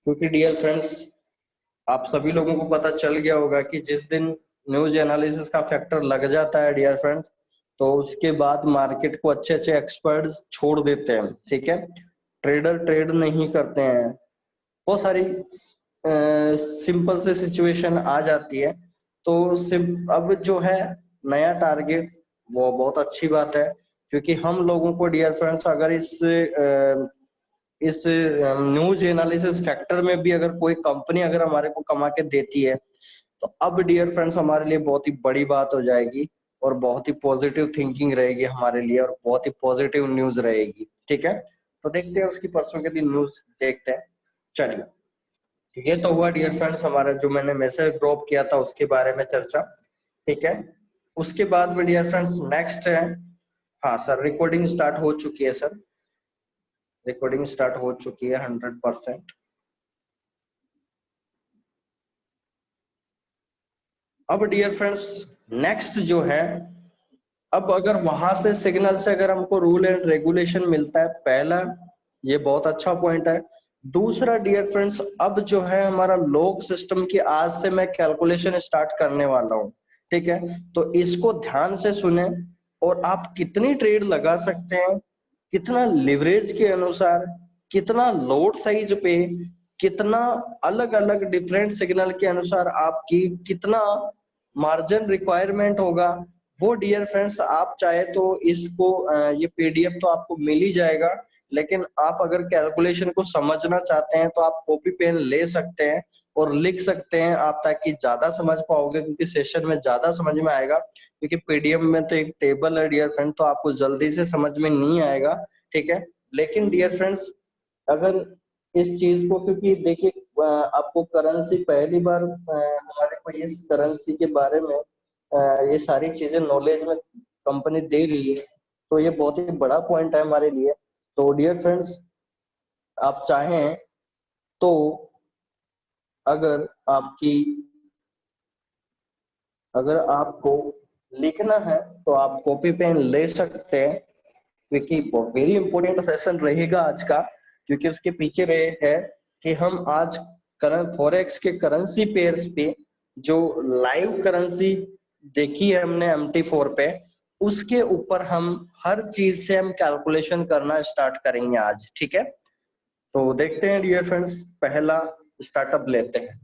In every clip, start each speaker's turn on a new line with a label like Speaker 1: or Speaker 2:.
Speaker 1: क्योंकि dear friends, आप सभी लोगों को पता चल गया होगा कि जिस दिन न्यूज एनालिसिस का फैक्टर लग जाता है डियर फ्रेंड्स, तो उसके बाद मार्केट को अच्छे अच्छे एक्सपर्ट छोड़ देते हैं। ठीक है, ट्रेडर ट्रेड नहीं करते हैं। बहुत सारी सिंपल से सिचुएशन आ जाती है। तो अब जो है नया टारगेट, वो बहुत अच्छी बात है, क्योंकि हम लोगों को डियर फ्रेंड्स अगर इस न्यूज एनालिसिस फैक्टर में भी अगर कोई कंपनी अगर हमारे को कमा के देती है, तो अब डियर फ्रेंड्स हमारे लिए बहुत ही बड़ी बात हो जाएगी और बहुत ही पॉजिटिव थिंकिंग रहेगी हमारे लिए और बहुत ही पॉजिटिव न्यूज रहेगी। ठीक है, तो देखते हैं उसकी परसों के दिन न्यूज देखते हैं। चलिए, ये तो हुआ डियर फ्रेंड्स हमारा जो मैंने मैसेज ड्रॉप किया था उसके बारे में चर्चा। ठीक है, उसके बाद में डियर फ्रेंड्स नेक्स्ट है, हाँ सर, रिकॉर्डिंग स्टार्ट हो चुकी है सर, रिकॉर्डिंग स्टार्ट हो चुकी है 100%। अब डियर फ्रेंड्स नेक्स्ट जो है, अब अगर वहां से सिग्नल से अगर हमको रूल एंड रेगुलेशन मिलता है, पहला ये बहुत अच्छा पॉइंट है। दूसरा डियर फ्रेंड्स, अब जो है हमारा लॉग सिस्टम की आज से मैं कैलकुलेशन स्टार्ट करने वाला हूँ। ठीक है, तो इसको ध्यान से सुने और आप कितनी ट्रेड लगा सकते हैं, कितना लिवरेज के अनुसार, कितना लोड साइज पे, कितना अलग अलग डिफरेंट सिग्नल के अनुसार आपकी कितना मार्जिन रिक्वायरमेंट होगा, वो डियर फ्रेंड्स आप चाहे तो इसको ये पीडीएफ तो आपको मिल ही जाएगा, लेकिन आप अगर कैलकुलेशन को समझना चाहते हैं तो आप कॉपी पेन ले सकते हैं और लिख सकते हैं आप, ताकि ज्यादा समझ पाओगे, क्योंकि सेशन में ज्यादा समझ में आएगा। क्योंकि पीडीएफ में तो एक टेबल है डियर फ्रेंड, तो आपको जल्दी से समझ में नहीं आएगा। ठीक है, लेकिन डियर फ्रेंड्स अगर इस चीज को, क्योंकि देखिए आपको करेंसी पहली बार हमारे को इस करेंसी के बारे में ये सारी चीजें नॉलेज में कंपनी दे रही है, तो ये बहुत ही बड़ा पॉइंट है हमारे लिए। तो डियर फ्रेंड्स आप चाहें तो अगर आपकी अगर आपको लिखना है तो आप कॉपी पेन ले सकते हैं, क्योंकि वेरी इंपॉर्टेंट सेशन रहेगा आज का। क्योंकि उसके पीछे रहे है कि हम आज करंट फॉरेक्स के करेंसी पेयर्स पे जो लाइव करेंसी देखी है हमने MT4 पे, उसके ऊपर हम हर चीज से हम कैलकुलेशन करना स्टार्ट करेंगे आज। ठीक है, तो देखते हैं डियर फ्रेंड्स, पहला स्टार्टअप लेते हैं।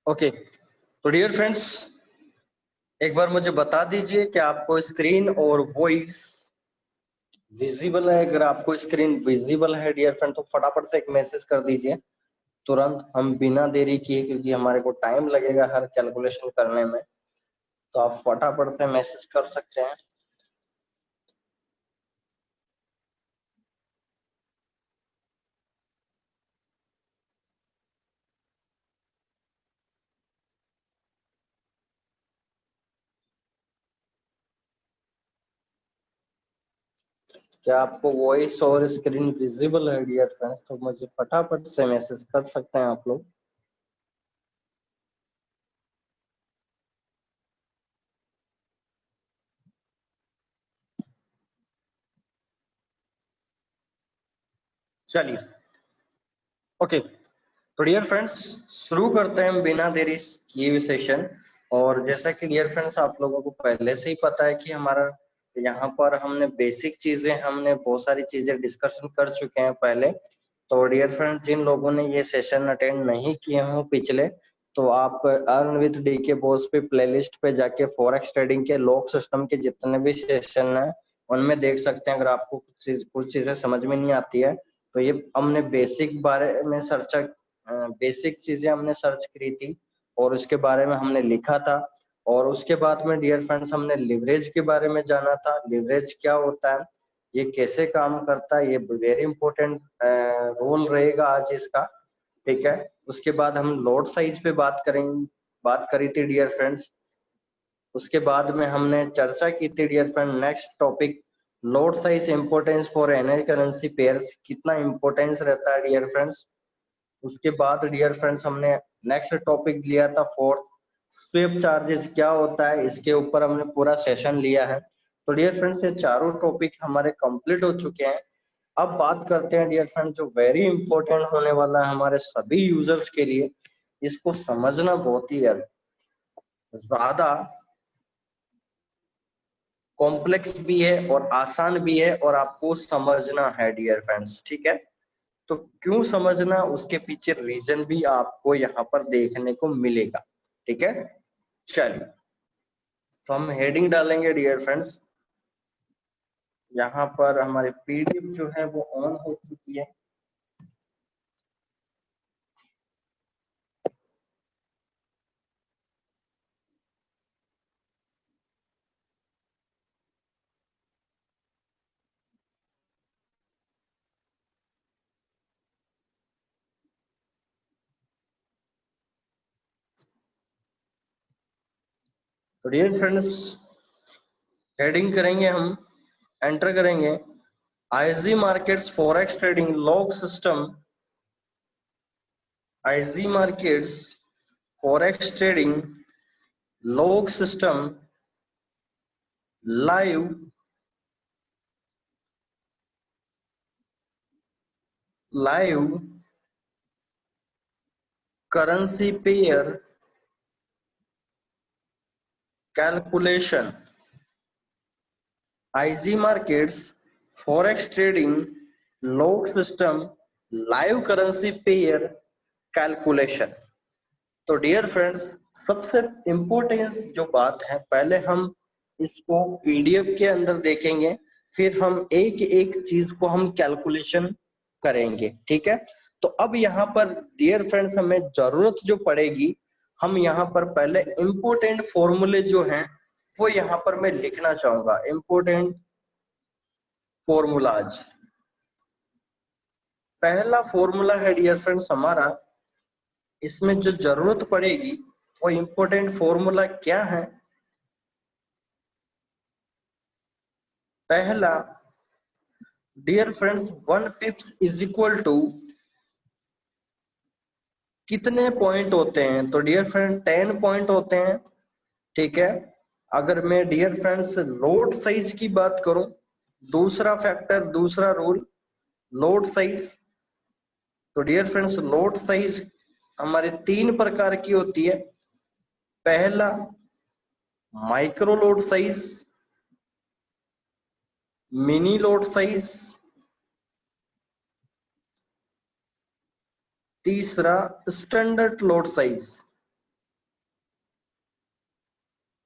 Speaker 1: ओके, तो डियर फ्रेंड्स, एक बार मुझे बता दीजिए कि आपको स्क्रीन और वॉइस विजिबल है। अगर आपको स्क्रीन विजिबल है डियर फ्रेंड तो फटाफट से एक मैसेज कर दीजिए तुरंत, हम बिना देरी किए, क्योंकि हमारे को टाइम लगेगा हर कैलकुलेशन करने में। तो आप फटाफट से मैसेज कर सकते हैं। क्या आपको वॉइस और स्क्रीन विजिबल है डियर फ्रेंड्स? तो मुझे फटाफट से मैसेज कर सकते हैं आप लोग। चलिए, ओके। तो डियर फ्रेंड्स, शुरू करते हैं हम बिना देरी किए हुए सेशन। और जैसा कि डियर फ्रेंड्स आप लोगों को पहले से ही पता है कि हमारा यहाँ पर हमने बेसिक चीजें, हमने बहुत सारी चीजें डिस्कशन कर चुके हैं पहले। तो डियर फ्रेंड्स, जिन लोगों ने ये सेशन अटेंड नहीं किए हों पिछले, तो आप अर्न विद डी के बॉस पे प्लेलिस्ट पे जाके फॉरेक्स ट्रेडिंग के लॉक सिस्टम के जितने भी सेशन हैं उनमें देख सकते हैं। अगर आपको कुछ चीजें समझ में नहीं आती है तो ये हमने बेसिक बारे में बेसिक चीजें हमने सर्च करी थी और उसके बारे में हमने लिखा था। और उसके बाद में डियर फ्रेंड्स हमने लिवरेज के बारे में जाना था। लिवरेज क्या होता है, ये कैसे काम करता है, ये वेरी इंपॉर्टेंट रोल रहेगा आज इसका। ठीक है, उसके बाद हम लॉट साइज पे बात करी थी डियर फ्रेंड्स। उसके बाद में हमने चर्चा की थी dear friend, next topic lot size importance for any currency pairs, कितना इंपॉर्टेंस रहता है डियर फ्रेंड्स। उसके बाद डियर फ्रेंड्स हमने नेक्स्ट टॉपिक लिया था फोर्थ, स्विप चार्जेस क्या होता है, इसके ऊपर हमने पूरा सेशन लिया है। तो डियर फ्रेंड्स, ये चारों टॉपिक हमारे कंप्लीट हो चुके हैं। अब बात करते हैं डियर फ्रेंड्स जो वेरी इंपॉर्टेंट होने वाला है हमारे सभी यूजर्स के लिए। इसको समझना बहुत ही ज्यादा कॉम्प्लेक्स भी है और आसान भी है और आपको समझना है डियर फ्रेंड्स। ठीक है, तो क्यों समझना, उसके पीछे रीजन भी आपको यहाँ पर देखने को मिलेगा। ठीक है, चलिए, तो हम हेडिंग डालेंगे डियर फ्रेंड्स। यहाँ पर हमारी पीडीएफ जो है वो ऑन हो चुकी है। तो डियर फ्रेंड्स, हेडिंग करेंगे हम, एंटर करेंगे IG markets forex trading log system. IG markets forex trading log system live live currency pair calculation. IG markets forex trading log system live currency pair calculation. तो dear friends, सबसे importance जो बात है, पहले हम इसको PDF के अंदर देखेंगे, फिर हम एक एक चीज को हम कैलकुलेशन करेंगे। ठीक है, तो अब यहाँ पर डियर फ्रेंड्स हमें जरूरत जो पड़ेगी, हम यहाँ पर पहले इम्पोर्टेंट फॉर्मूले जो हैं वो यहाँ पर मैं लिखना चाहूंगा। इम्पोर्टेंट फॉर्मूलाज, पहला फॉर्मूला है डियर फ्रेंड्स हमारा, इसमें जो जरूरत पड़ेगी वो इम्पोर्टेंट फॉर्मूला क्या है। पहला dear friends, 1 pips is equal to कितने पॉइंट होते हैं? तो डियर फ्रेंड 10 पॉइंट होते हैं। ठीक है, अगर मैं डियर फ्रेंड्स लोड साइज की बात करूं, दूसरा फैक्टर, दूसरा रूल, लोड साइज। तो डियर फ्रेंड्स, लोड साइज हमारे 3 प्रकार की होती है। पहला micro load size, mini load size, तीसरा standard load size.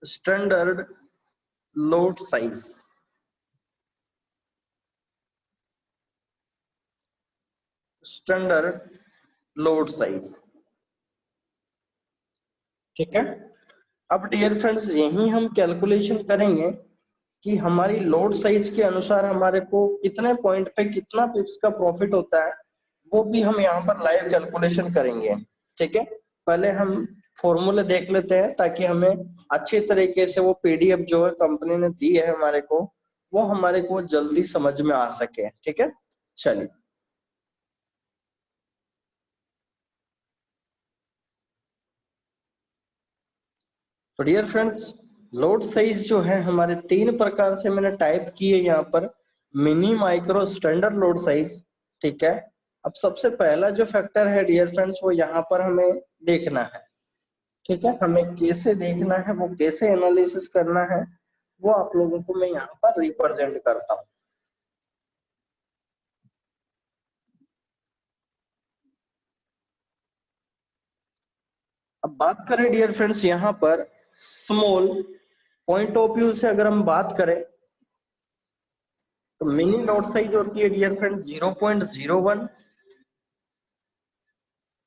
Speaker 1: Standard load size, standard load size, ठीक है। अब डियर फ्रेंड्स यही हम कैलकुलेशन करेंगे कि हमारी लोड साइज के अनुसार हमारे को कितने पॉइंट पे कितना पिप्स का प्रॉफिट होता है, वो भी हम यहाँ पर लाइव कैलकुलेशन करेंगे, ठीक है। पहले हम फॉर्मूले देख लेते हैं ताकि हमें अच्छी तरीके से वो पीडीएफ जो है कंपनी ने दी है हमारे को, वो हमारे को जल्दी समझ में आ सके, ठीक है। चलिए, तो डियर फ्रेंड्स लोड साइज जो है हमारे तीन प्रकार से मैंने टाइप किए यहाँ पर, mini, micro, standard load size, ठीक है। अब सबसे पहला जो फैक्टर है डियर फ्रेंड्स वो यहाँ पर हमें देखना है, ठीक है। हमें कैसे देखना है, वो कैसे एनालिसिस करना है, वो आप लोगों को मैं यहाँ पर रिप्रेजेंट करता हूँ। अब बात करें डियर फ्रेंड्स यहाँ पर स्मॉल पॉइंट ऑफ व्यू से अगर हम बात करें, तो मिनी लोड साइज होती है dear friends 0.01,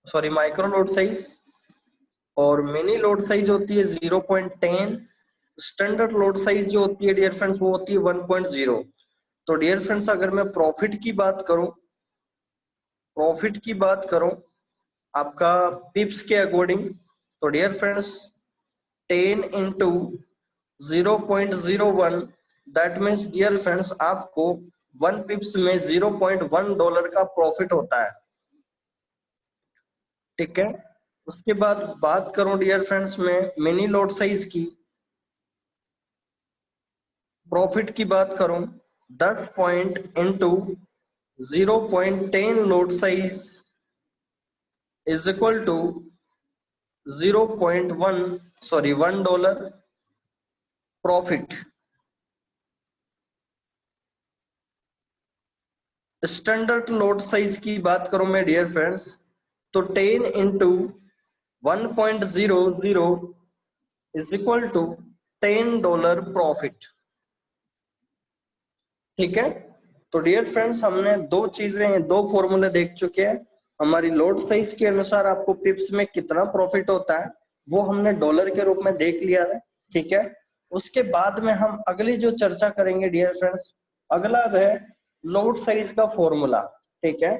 Speaker 1: sorry micro load size, और मिनी लोड साइज होती है 0.10, स्टैंडर्ड लोड साइज जो होती है डियर फ्रेंड्स वो होती है 1.0। तो डियर फ्रेंड्स अगर मैं प्रॉफिट की बात करूं, प्रॉफिट की बात करूं आपका पिप्स के अकॉर्डिंग, तो dear friends 10 into 0.01, that means dear friends आपको 1 पिप्स में $0.1 का प्रॉफिट होता है, ठीक है। उसके बाद बात करूं डियर फ्रेंड्स में मिनी लोड साइज की, प्रॉफिट की बात करूं 10 point into 0.10 lot size is equal to 0.1 sorry $1 profit. Standard load size की बात करूं मैं डियर फ्रेंड्स, तो 10 into 1.00 is equal to $10 profit, ठीक है। तो डियर फ्रेंड्स हमने दो चीजें, दो फॉर्मूले देख चुके हैं। हमारी लोड साइज के अनुसार आपको पिप्स में कितना प्रॉफिट होता है वो हमने डॉलर के रूप में देख लिया है, ठीक है। उसके बाद में हम अगली जो चर्चा करेंगे डियर फ्रेंड्स, अगला है लोड साइज का फॉर्मूला, ठीक है।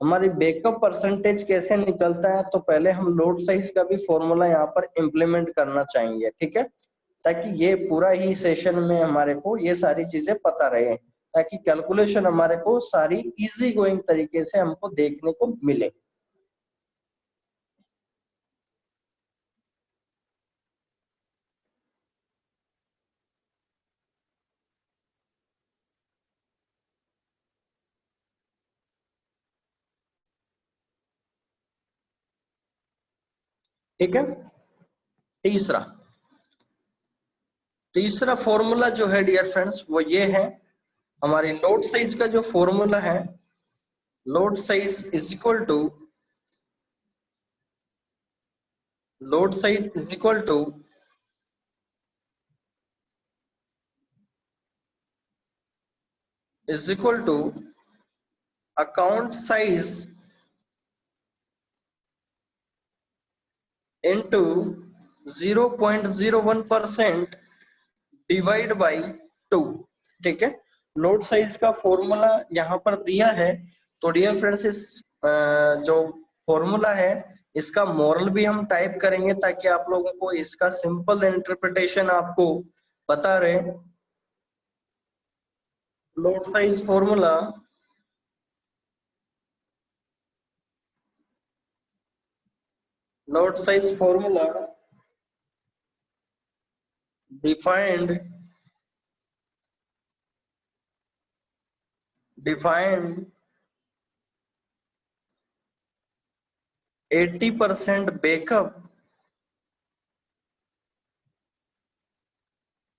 Speaker 1: हमारी बैकअप परसेंटेज कैसे निकलता है, तो पहले हम लोड साइज का भी फॉर्मूला यहाँ पर इम्प्लीमेंट करना चाहेंगे, ठीक है, ताकि ये पूरा ही सेशन में हमारे को ये सारी चीजें पता रहे, ताकि कैलकुलेशन हमारे को सारी इजी गोइंग तरीके से हमको देखने को मिले। ठीक है। तीसरा तीसरा फॉर्मूला जो है डियर फ्रेंड्स वो ये है, हमारी लोड साइज का जो फॉर्मूला है, lot size is equal to, load size is equal to account size into 0.01% divide by 2, ठीक है। लोड साइज का फॉर्मूला यहाँ पर दिया है, तो डियर फ्रेंड्स इस जो फॉर्मूला है इसका मॉरल भी हम टाइप करेंगे ताकि आप लोगों को इसका सिंपल इंटरप्रिटेशन आपको पता रहे। Lot size formula, lot size formula defined defined 80% backup,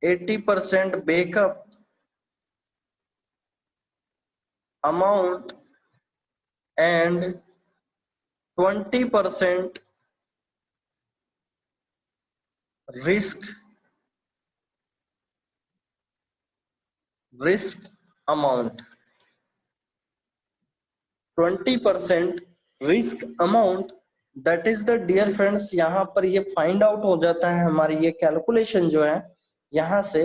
Speaker 1: 80% backup amount and 20% risk risk amount, 20% risk amount, that is the dear friends, यहाँ पर ये फाइंड आउट हो जाता है हमारी ये कैलकुलेशन जो है। यहाँ से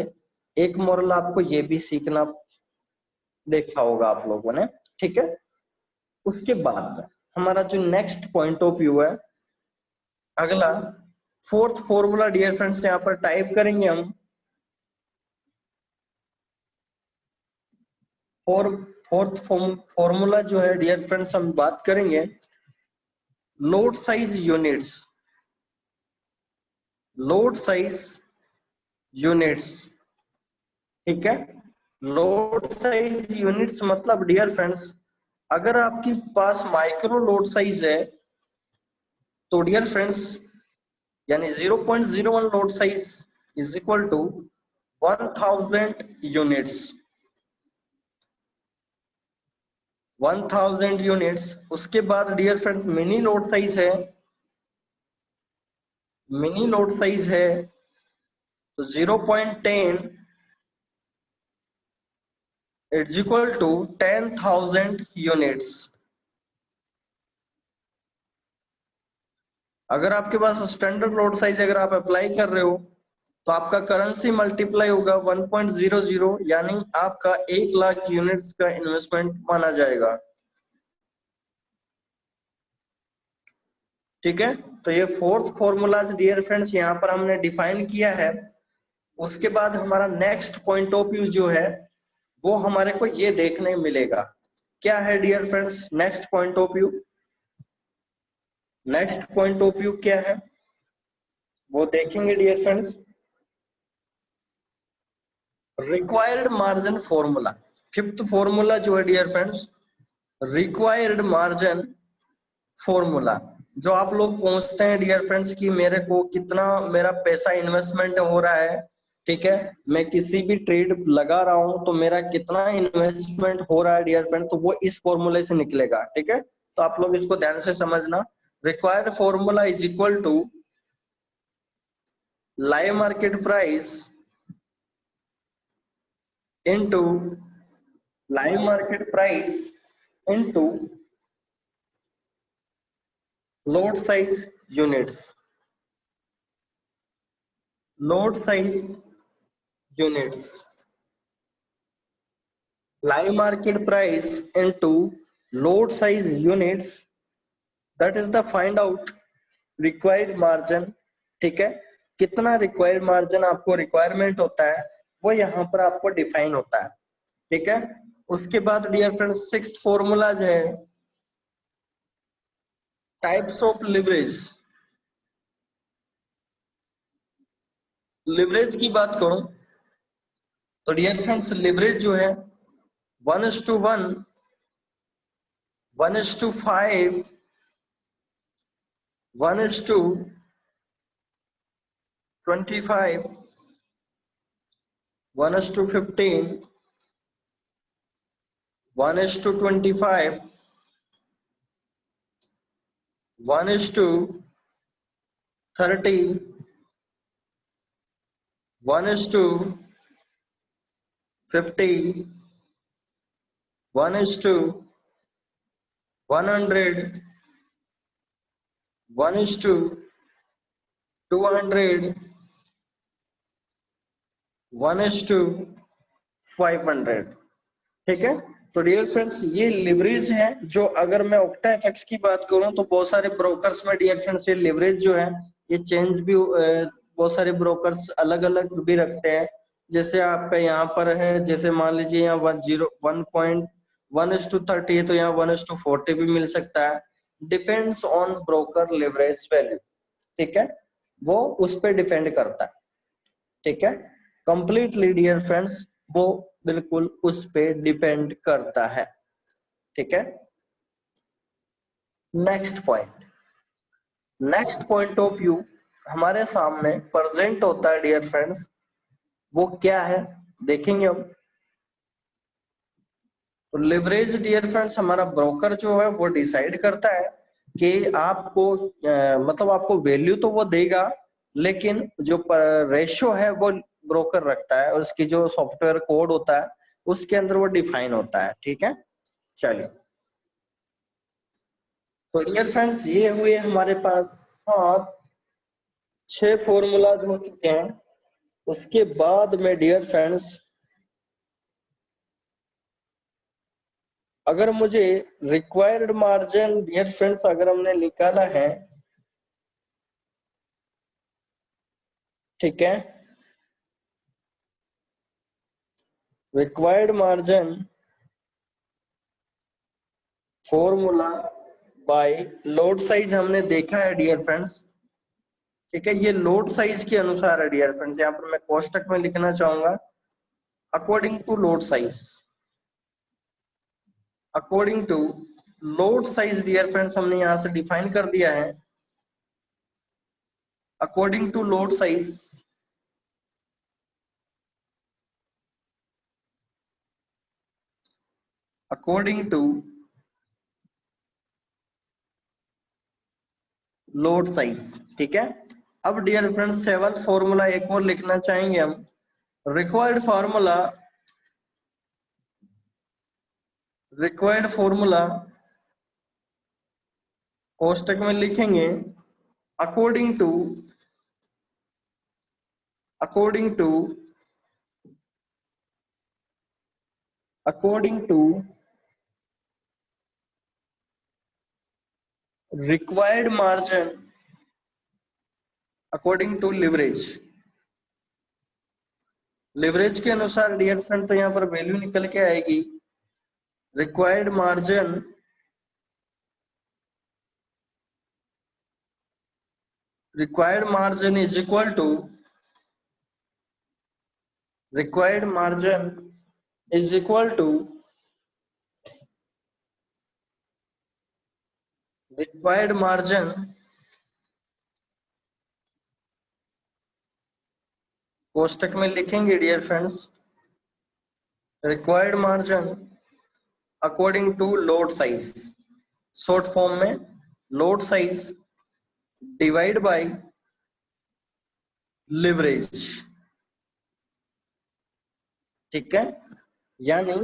Speaker 1: एक मॉरल आपको ये भी सीखना, देखा होगा आप लोगों ने, ठीक है। उसके बाद हमारा जो नेक्स्ट पॉइंट ऑफ व्यू है, अगला फोर्थ फॉर्मूला डियर फ्रेंड्स यहाँ पर टाइप करेंगे हम। फोर्थ फॉर्मूला जो है डियर फ्रेंड्स, हम बात करेंगे load size units, load size units, ठीक है। लोड साइज यूनिट्स मतलब डियर फ्रेंड्स, अगर आपके पास माइक्रो लोड साइज है तो डियर फ्रेंड्स यानी 0.01 lot size is equal to 1000 units, 1000 units. उसके बाद dear friends mini load size है, मिनी लोड साइज है तो 0.10 इट्स इक्वल टू 10,000 यूनिट्स। अगर आपके पास स्टैंडर्ड लोड साइज अगर आप अप्लाई कर रहे हो तो आपका करेंसी मल्टीप्लाई होगा 1.00, यानी आपका 1,00,000 यूनिट्स का इन्वेस्टमेंट माना जाएगा, ठीक है। तो ये फोर्थ फॉर्मूला डियर फ्रेंड्स यहाँ पर हमने डिफाइन किया है। उसके बाद हमारा नेक्स्ट पॉइंट ऑफ व्यू जो है वो हमारे को ये देखने मिलेगा, क्या है dear friends next point of view. Next point of view क्या है वो देखेंगे dear friends. Required margin formula, fifth formula जो है dear friends, required margin formula. जो आप लोग पूछते हैं डियर फ्रेंड्स कि मेरे को कितना मेरा पैसा इन्वेस्टमेंट हो रहा है, ठीक है, मैं किसी भी ट्रेड लगा रहा हूं तो मेरा कितना इन्वेस्टमेंट हो रहा है डियर फ्रेंड, तो वो इस फॉर्मूले से निकलेगा, ठीक है। तो आप लोग इसको ध्यान से समझना। Required formula is equal to live market price into live market price into load size units, load size units, live market price into load size units, that is the find out required margin, ठीक है। कितना required margin आपको requirement होता है वो यहाँ पर आपको डिफाइन होता है, ठीक है। उसके बाद डियर फ्रेंड्स सिक्स्थ फॉर्मूला जो है टाइप्स ऑफ लिवरेज। लिवरेज की बात करूं तो डियर फ्रेंड्स लिवरेज जो है 1:1, 1:5, 1:25, 1:15, 1:25, 1:30, 1:50, 1:100, 1:200, 1:500, ठीक है। तो डियर फ्रेंड्स ये लिवरेज है। जो अगर मैं ओक्टा एफएक्स की बात करूं तो बहुत सारे ब्रोकर्स में डियर फ्रेंड्स ये लिवरेज जो है ये चेंज भी बहुत सारे ब्रोकर्स अलग अलग भी रखते हैं। जैसे आपका यहाँ पर है, जैसे मान लीजिए यहाँ 1:1 है तो यहाँ 1:40 भी मिल सकता है, depends on broker leverage value, ठीक है, वो उस पर डिपेंड करता है, ठीक है। कंप्लीटली डियर फ्रेंड्स वो बिल्कुल उस पे डिपेंड करता है, ठीक है। नेक्स्ट पॉइंट ऑफ व्यू हमारे सामने प्रेजेंट होता है डियर फ्रेंड्स, वो क्या है देखेंगे हम। तो लिवरेज डियर फ्रेंड्स हमारा ब्रोकर जो है वो डिसाइड करता है कि आपको मतलब आपको वैल्यू तो वो देगा, लेकिन जो रेशियो है वो ब्रोकर रखता है, उसकी जो सॉफ्टवेयर कोड होता है उसके अंदर वो डिफाइन होता है। ठीक है, चलिए। तो डियर फ्रेंड्स, ये हुए हमारे पास 6 फॉर्मूलाज हो चुके हैं। उसके बाद में डियर फ्रेंड्स, अगर मुझे रिक्वायर्ड मार्जिन डियर फ्रेंड्स अगर हमने निकाला है, ठीक है, required margin formula by load size हमने देखा है डियर फ्रेंड्स। ठीक है, ये लोड साइज के अनुसार है डियर फ्रेंड्स। यहाँ पर मैं कोष्टक में लिखना चाहूंगा according to load size, according to load size dear friends हमने यहां से डिफाइन कर दिया है। According to load size, according to load size. ठीक है, अब डियर फ्रेंड्स 7th फॉर्मूला एक और लिखना चाहेंगे हम। रिक्वायर्ड फार्मूला, रिक्वायर्ड फॉर्मूला कोष्टक में लिखेंगे according to, according to, according to required margin, according to leverage. Leverage के अनुसार डियर फ्रेंड तो यहाँ पर वैल्यू निकल के आएगी required margin, required margin is equal to, required margin is equal to, required margin कोष्टक में लिखेंगे dear friends required margin according to load size, short form में load size divide by leverage. ठीक है, यानी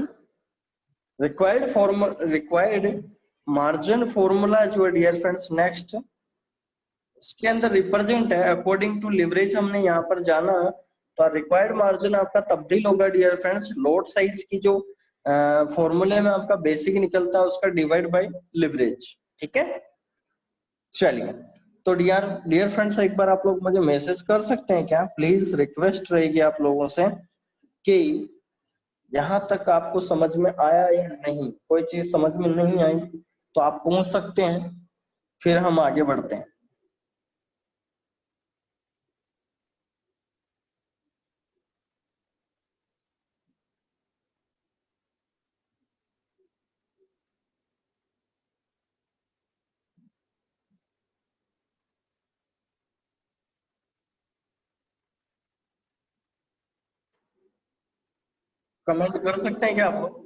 Speaker 1: required formula, required margin formula जो है dear friends next इसके अंदर रिप्रेजेंट है अकॉर्डिंग टू लिवरेज। हमने यहाँ पर जाना तो रिक्वायर्ड मार्जिन आपका तब्दील होगा डियर फ्रेंड्स लोड साइज की जो फॉर्मूले में आपका बेसिक निकलता है उसका डिवाइड बाय लिवरेज। ठीक है, चलिए। तो डियर डियर फ्रेंड्स एक बार आप लोग मुझे मैसेज कर सकते हैं क्या, प्लीज रिक्वेस्ट रहेगी आप लोगों से कि यहाँ तक आपको समझ में आया या नहीं। कोई चीज समझ में नहीं आई तो आप पूछ सकते हैं, फिर हम आगे बढ़ते हैं। कमेंट कर सकते हैं क्या आप लोग?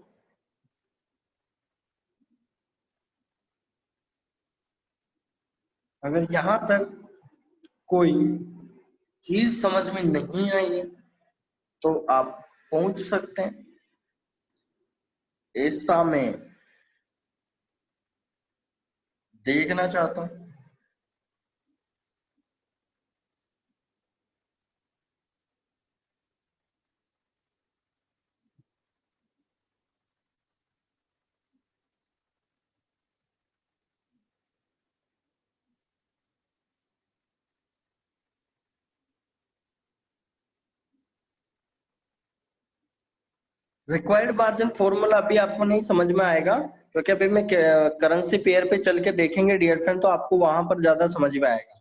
Speaker 1: अगर यहाँ तक कोई चीज समझ में नहीं आई है तो आप पूछ सकते हैं। ऐसा मैं देखना चाहता हूँ। रिक्वायर्ड मार्जिन फॉर्मूला अभी आपको नहीं समझ में आएगा क्योंकि अभी मैं करेंसी पेयर पे चल के देखेंगे डियर फ्रेंड, तो आपको वहां पर ज्यादा समझ में आएगा।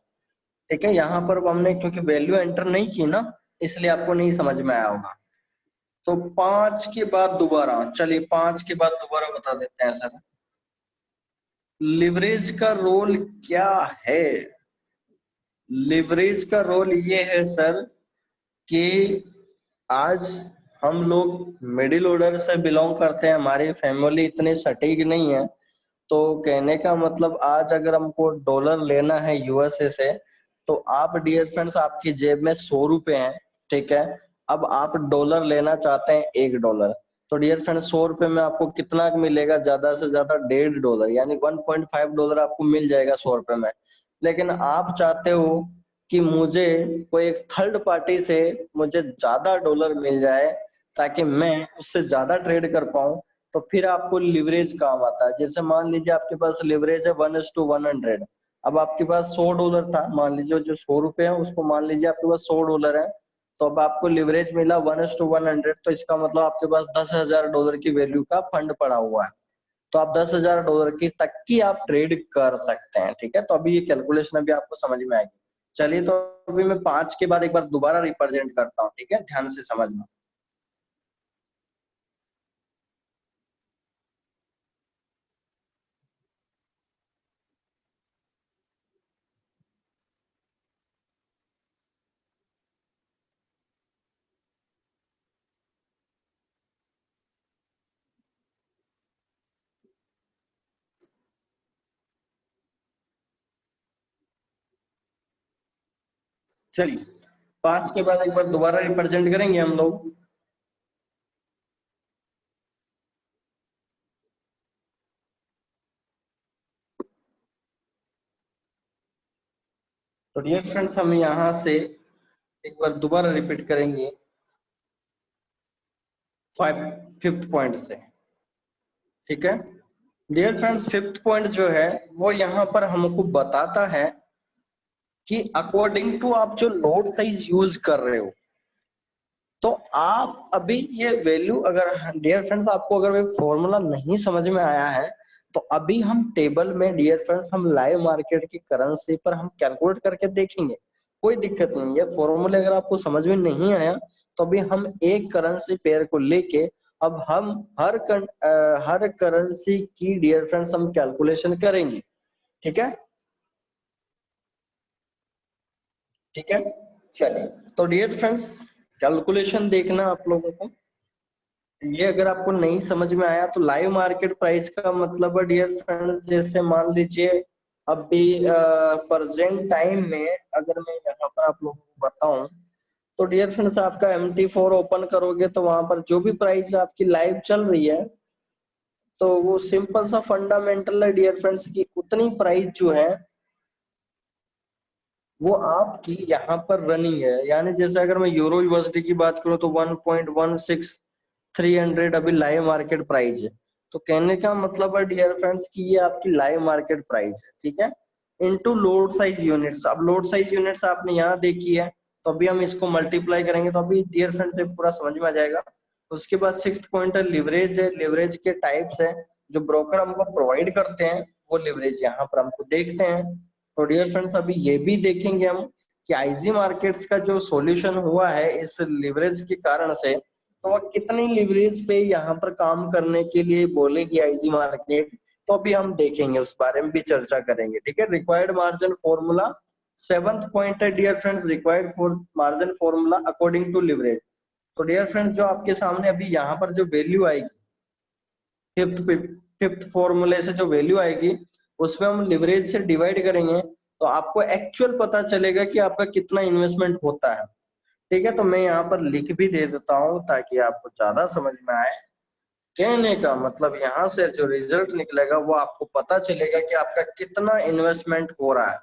Speaker 1: ठीक है, यहाँ पर हमने क्योंकि वैल्यू एंटर नहीं की ना, इसलिए आपको नहीं समझ में आया होगा। तो 5 के बाद दोबारा, चलिए 5 के बाद दोबारा बता देते हैं सर। लिवरेज का रोल क्या है? लिवरेज का रोल ये है सर कि आज हम लोग मिडिल ऑर्डर से बिलोंग करते हैं, हमारी फैमिली इतनी सटीक नहीं है। तो कहने का मतलब आज अगर हमको डॉलर लेना है यूएसए से, तो आप डियर फ्रेंड्स आपकी जेब में 100 रुपए हैं। ठीक है, अब आप डॉलर लेना चाहते हैं $1, तो डियर फ्रेंड 100 रुपए में आपको कितना मिलेगा, ज्यादा से ज्यादा $1.5 यानी $1.5 आपको मिल जाएगा 100 रुपए में। लेकिन आप चाहते हो कि मुझे कोई एक थर्ड पार्टी से मुझे ज्यादा डॉलर मिल जाए ताकि मैं उससे ज्यादा ट्रेड कर पाऊं, तो फिर आपको लिवरेज काम आता है। जैसे मान लीजिए आपके पास लिवरेज है 1:100। अब आपके पास $100 था, मान लीजिए जो 100 रुपए है उसको मान लीजिए आपके पास $100 है, तो अब आपको लिवरेज मिला 1:100, तो इसका मतलब आपके पास $10,000 की वैल्यू का फंड पड़ा हुआ है। तो आप $10,000 की तक की आप ट्रेड कर सकते हैं। ठीक है, तो अभी ये कैलकुलेशन अभी आपको समझ में आएगी। चलिए, तो अभी मैं 5 के बाद एक बार दोबारा रिप्रेजेंट करता हूँ। ठीक है, ध्यान से समझना। चलिए, 5 के बाद एक बार दोबारा रिप्रेजेंट करेंगे हम लोग। तो डियर फ्रेंड्स, हम यहाँ से एक बार दोबारा रिपीट करेंगे 5th पॉइंट से। ठीक है डियर फ्रेंड्स, 5th पॉइंट जो है वो यहाँ पर हमको बताता है कि अकॉर्डिंग टू आप जो नोट साइज यूज कर रहे हो, तो आप अभी ये वैल्यू, अगर डियर फ्रेंड्स आपको अगर वो फॉर्मूला नहीं समझ में आया है, तो अभी हम टेबल में डियर फ्रेंड्स हम लाइव मार्केट की करेंसी पर हम कैलकुलेट करके देखेंगे। कोई दिक्कत नहीं है, फॉर्मूले अगर आपको समझ में नहीं आया तो अभी हम एक करेंसी पेयर को लेके अब हम हर करेंसी की डियर फ्रेंड्स हम कैलकुलेशन करेंगे। ठीक है, ठीक है। चलिए, तो डियर फ्रेंड्स कैलकुलेशन देखना आप लोगों को। ये अगर आपको नहीं समझ में आया तो लाइव मार्केट प्राइस का मतलब है डियर फ्रेंड्स, जैसे मान लीजिए अभी प्रेजेंट टाइम में अगर मैं यहाँ पर आप लोगों को बताऊं, तो डियर फ्रेंड्स आपका MT4 ओपन करोगे तो वहां पर जो भी प्राइस आपकी लाइव चल रही है, तो वो सिंपल सा फंडामेंटल है डियर फ्रेंड्स की उतनी प्राइस जो है वो आपकी यहाँ पर रनिंग है। यानी जैसे अगर मैं यूरो यूएसडी की बात करूं तो 1.16300 अभी लाइव मार्केट प्राइस है। तो कहने का मतलब है डियर फ्रेंड्स कि ये आपकी लाइव मार्केट प्राइस है। ठीक है, इनटू लोड साइज यूनिट्स। अब लोड साइज यूनिट्स आपने यहाँ देखी है, तो अभी हम इसको मल्टीप्लाई करेंगे तो अभी डियर फ्रेंड्स से पूरा समझ में आ जाएगा। उसके बाद 6th पॉइंट है लिवरेज है। लिवरेज के टाइप्स है जो ब्रोकर हमको प्रोवाइड करते हैं, वो लिवरेज यहाँ पर हमको देखते हैं। तो डियर फ्रेंड्स अभी ये भी देखेंगे हम कि आईजी मार्केट्स का जो सॉल्यूशन हुआ है इस लिवरेज के कारण से, तो वह कितनी लिवरेज पे यहाँ पर काम करने के लिए बोलेगी आईजी मार्केट, तो अभी हम देखेंगे, उस बारे में भी चर्चा करेंगे। ठीक है, required margin formula 7th point है dear friends, required margin formula according to leverage. तो डियर फ्रेंड्स जो आपके सामने अभी यहाँ पर जो वैल्यू आएगी, फिफ्थ फिफ्थ फॉर्मूले से जो वैल्यू आएगी उसमें हम लिवरेज से डिवाइड करेंगे, तो आपको एक्चुअल पता चलेगा कि आपका कितना इन्वेस्टमेंट होता है। ठीक है, तो मैं यहाँ पर लिख भी दे देता हूँ ताकि आपको ज्यादा समझ में आए। कहने का मतलब यहाँ से जो रिजल्ट निकलेगा वो आपको पता चलेगा कि आपका कितना इन्वेस्टमेंट हो रहा है।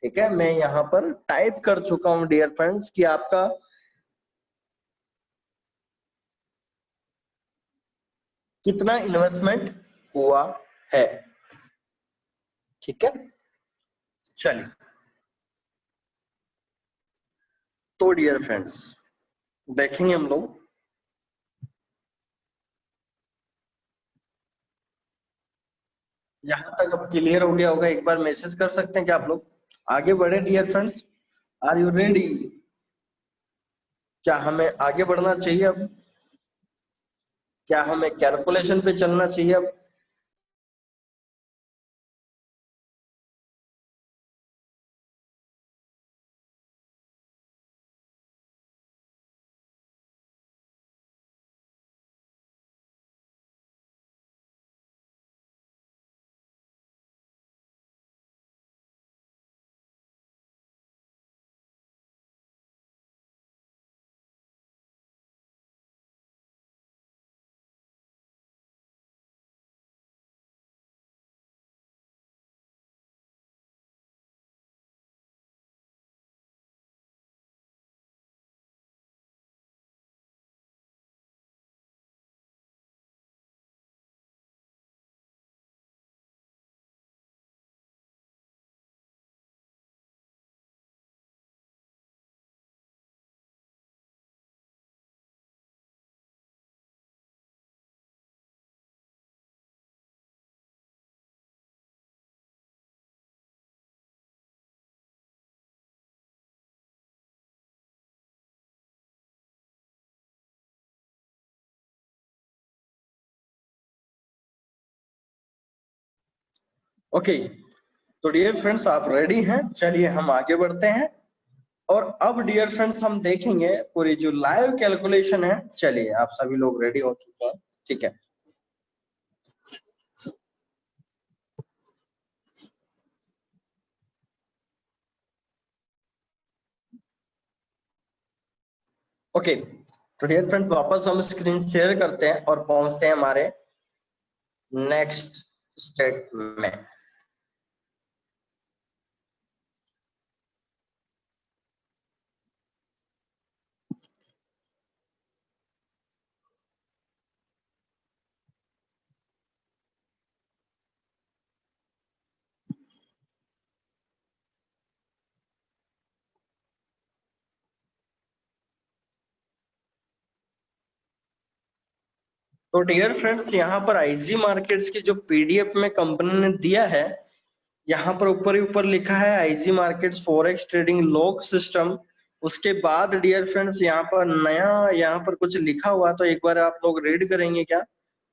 Speaker 1: ठीक है, मैं यहाँ पर टाइप कर चुका हूँ डियर फ्रेंड्स कि आपका कितना इन्वेस्टमेंट हुआ है। ठीक है, चलिए, तो डियर फ्रेंड्स देखेंगे हम लोग। यहाँ तक अब क्लियर हो गया होगा, एक बार मैसेज कर सकते हैं क्या आप लोग? आगे बढ़े dear friends, are you ready? क्या हमें आगे बढ़ना चाहिए अब? क्या हमें कैलकुलेशन पे चलना चाहिए अब? ओके, तो डियर फ्रेंड्स आप रेडी हैं? चलिए हम आगे बढ़ते हैं। और अब डियर फ्रेंड्स हम देखेंगे पूरी जो लाइव कैलकुलेशन है। चलिए आप सभी लोग रेडी हो चुके हैं, ठीक है। ओके, तो डियर फ्रेंड्स वापस हम स्क्रीन शेयर करते हैं और पहुंचते हैं हमारे नेक्स्ट स्टेप में। तो डियर फ्रेंड्स यहाँ पर आईजी मार्केट्स की जो पीडीएफ में कंपनी ने दिया है, यहाँ पर ऊपर ही ऊपर लिखा है IG markets forex trading log system. उसके बाद डियर फ्रेंड्स यहाँ पर नया यहाँ पर कुछ लिखा हुआ, तो एक बार आप लोग रीड करेंगे क्या?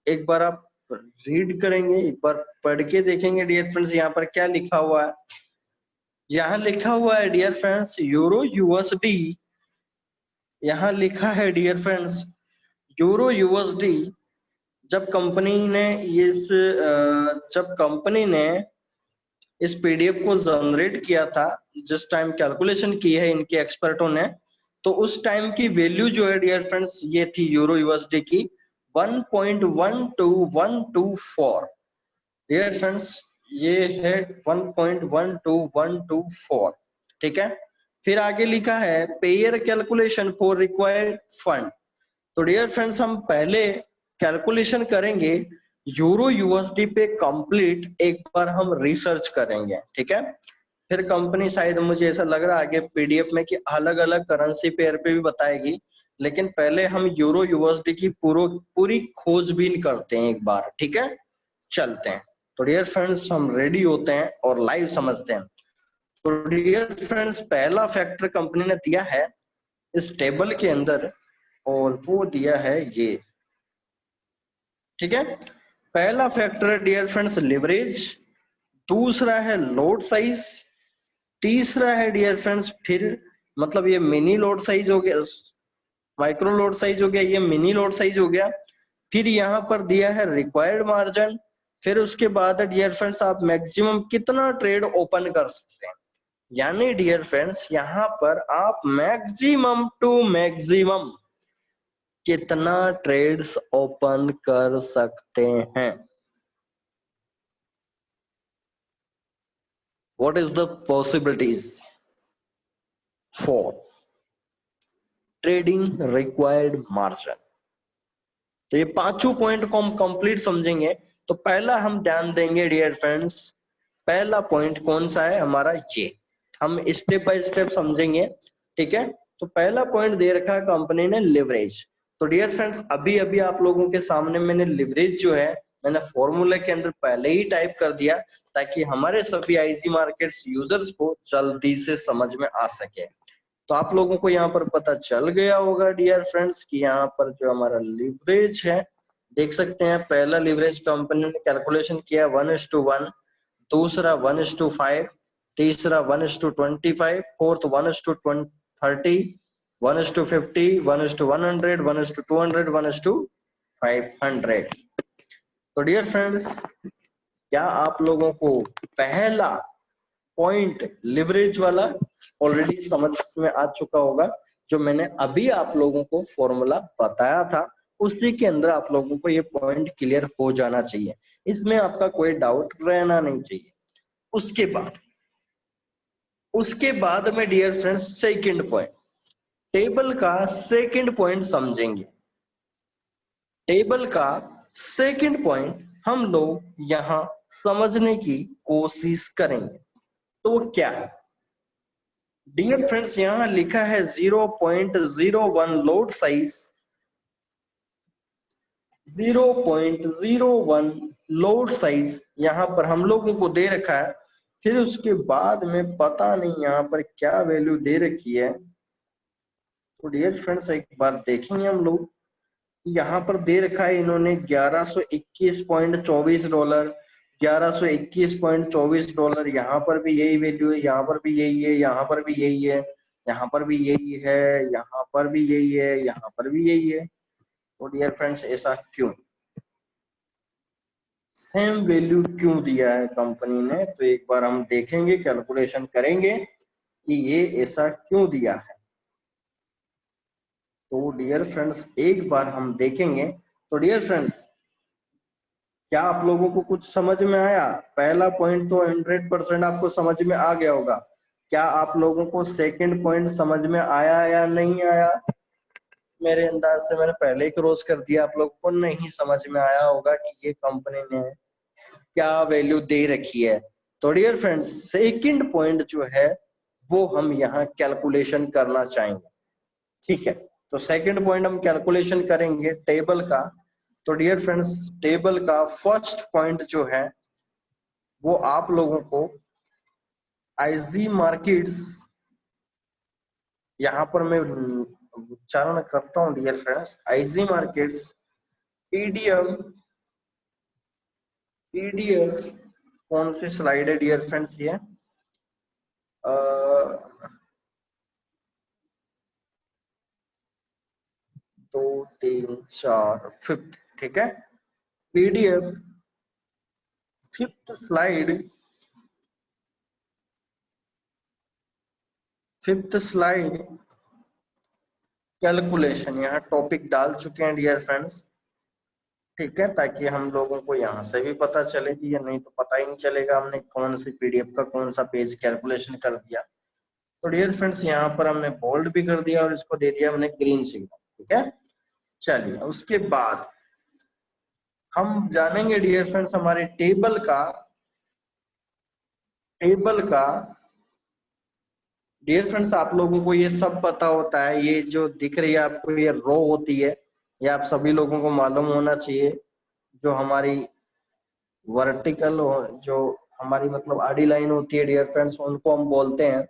Speaker 1: एक बार आप रीड करेंगे, एक बार पढ़ के देखेंगे डियर फ्रेंड्स यहाँ पर क्या लिखा हुआ है। यहाँ लिखा हुआ है डियर फ्रेंड्स यूरो यूएसडी। यहाँ लिखा है डियर फ्रेंड्स यूरो यूएसडी। जब कंपनी ने इस पीडीएफ को जनरेट किया था, जिस टाइम कैलकुलेशन की है इनके एक्सपर्टों ने, तो उस टाइम की वैल्यू जो है डियर फ्रेंड्स ये थी यूरो यूएसडी की 1.12124। डियर फ्रेंड्स ये है 1.12124, ठीक है। फिर आगे लिखा है pair calculation for required fund. तो डियर फ्रेंड्स हम पहले कैलकुलेशन करेंगे यूरो यूएसडी पे कंप्लीट, एक बार हम रिसर्च करेंगे, ठीक है। फिर कंपनी शायद मुझे ऐसा लग रहा है आगे पीडीएफ में कि अलग अलग करेंसी पेयर पे भी बताएगी, लेकिन पहले हम यूरो यूएसडी की पूरी खोजबीन करते हैं एक बार, ठीक है। चलते हैं। तो डियर फ्रेंड्स हम रेडी होते हैं और लाइव समझते हैं। तो डियर फ्रेंड्स पहला फैक्टर कंपनी ने दिया है इस टेबल के अंदर, और वो दिया है ये, ठीक है। पहला फैक्टर है डियर फ्रेंड्स लिवरेज, दूसरा है लोड साइज, तीसरा है डियर फ्रेंड्स फिर मतलब ये मिनी लोड साइज हो गया, माइक्रो लोड साइज हो गया, ये मिनी लोड साइज हो गया। फिर यहाँ पर दिया है रिक्वायर्ड मार्जिन। फिर उसके बाद डियर फ्रेंड्स आप मैक्सिमम कितना ट्रेड ओपन कर सकते हैं, यानी डियर फ्रेंड्स यहाँ पर आप मैक्सिमम टू मैक्सिमम कितना ट्रेड्स ओपन कर सकते हैं। What is the possibilities for trading required margin? तो ये पांचों पॉइंट को हम कंप्लीट समझेंगे। तो पहला हम ध्यान देंगे डियर फ्रेंड्स, पहला पॉइंट कौन सा है हमारा, ये हम स्टेप बाय स्टेप समझेंगे, ठीक है। तो पहला पॉइंट दे रखा है कंपनी ने लिवरेज। तो डियर फ्रेंड्स अभी अभी आप लोगों के सामने मैंने लिवरेज जो है मैंने फॉर्मूला के अंदर पहले ही टाइप कर दिया, ताकि हमारे सभी आईजी मार्केट्स यूजर्स को जल्दी से समझ में आ सके। तो आप लोगों को यहाँ पर पता चल गया होगा डियर फ्रेंड्स कि यहाँ पर जो हमारा लिवरेज है, देख सकते हैं पहला लिवरेज कंपनी ने कैलकुलेशन किया 1:1, दूसरा 1:5, तीसरा 1:25, फोर्थ 1:30, 1:50, 1:100, 1:200, 1:500। तो डियर फ्रेंड्स क्या आप लोगों को पहला पॉइंट लिवरेज वाला ऑलरेडी समझ में आ चुका होगा? जो मैंने अभी आप लोगों को फॉर्मूला बताया था उसी के अंदर आप लोगों को ये पॉइंट क्लियर हो जाना चाहिए, इसमें आपका कोई डाउट रहना नहीं चाहिए। उसके बाद में dear friends second point, table का सेकंड पॉइंट समझेंगे। टेबल का सेकंड पॉइंट हम लोग यहां समझने की कोशिश करेंगे। तो वो क्या है डियर फ्रेंड्स, यहां लिखा है 0.01 लोड साइज, 0.01 लोड साइज यहां पर हम लोगों को दे रखा है। फिर उसके बाद में पता नहीं यहां पर क्या वैल्यू दे रखी है। तो डियर फ्रेंड्स एक बार देखेंगे हम लोग, यहाँ पर दे रखा है इन्होंने $1121.24, $1121.24, यहाँ पर भी यही वैल्यू है, यहाँ पर भी यही है, यहाँ पर भी यही है, यहाँ पर भी यही है, यहाँ पर भी यही है, यहाँ पर भी यही है। तो डियर फ्रेंड्स ऐसा क्यों, सेम वैल्यू क्यों दिया है कंपनी ने? तो एक बार हम देखेंगे, कैलकुलेशन करेंगे कि ये ऐसा क्यों दिया है। तो डियर फ्रेंड्स एक बार हम देखेंगे। तो डियर फ्रेंड्स क्या आप लोगों को कुछ समझ में आया? पहला पॉइंट तो 100% आपको समझ में आ गया होगा। क्या आप लोगों को सेकंड पॉइंट समझ में आया या नहीं आया? मेरे अंदाज से मैंने पहले ही क्रॉस कर दिया, आप लोगों को नहीं समझ में आया होगा कि ये कंपनी ने क्या वैल्यू दे रखी है। तो डियर फ्रेंड्स सेकंड पॉइंट जो है वो हम यहाँ कैलकुलेशन करना चाहेंगे, ठीक है। तो सेकंड पॉइंट हम कैलकुलेशन करेंगे टेबल का। तो डियर फ्रेंड्स टेबल का फर्स्ट पॉइंट जो है वो आप लोगों को आईजी मार्केट्स, यहां पर मैं उच्चारण करता हूं dear friends, IG markets EDM, EDF कौन सी स्लाइड है डियर फ्रेंड्स ये 2 3 4 फिफ्थ, ठीक है। PDF fifth slide, fifth slide calculation, यहाँ टॉपिक डाल चुके हैं डियर फ्रेंड्स, ठीक है, ताकि हम लोगों को यहाँ से भी पता चले कि, या नहीं तो पता ही नहीं चलेगा हमने कौन सी पीडीएफ का कौन सा पेज कैलकुलेशन कर दिया। तो डियर फ्रेंड्स यहाँ पर हमने बोल्ड भी कर दिया और इसको दे दिया हमने ग्रीन सिग्नल, ठीक है। चलिए उसके बाद हम जानेंगे डियर फ्रेंड्स हमारे टेबल का, टेबल का डियर फ्रेंड्स आप लोगों को ये सब पता होता है, ये जो दिख रही है आपको ये रो होती है, ये आप सभी लोगों को मालूम होना चाहिए। जो हमारी वर्टिकल, जो हमारी मतलब आड़ी लाइन होती है डियर फ्रेंड्स, उनको हम बोलते हैं,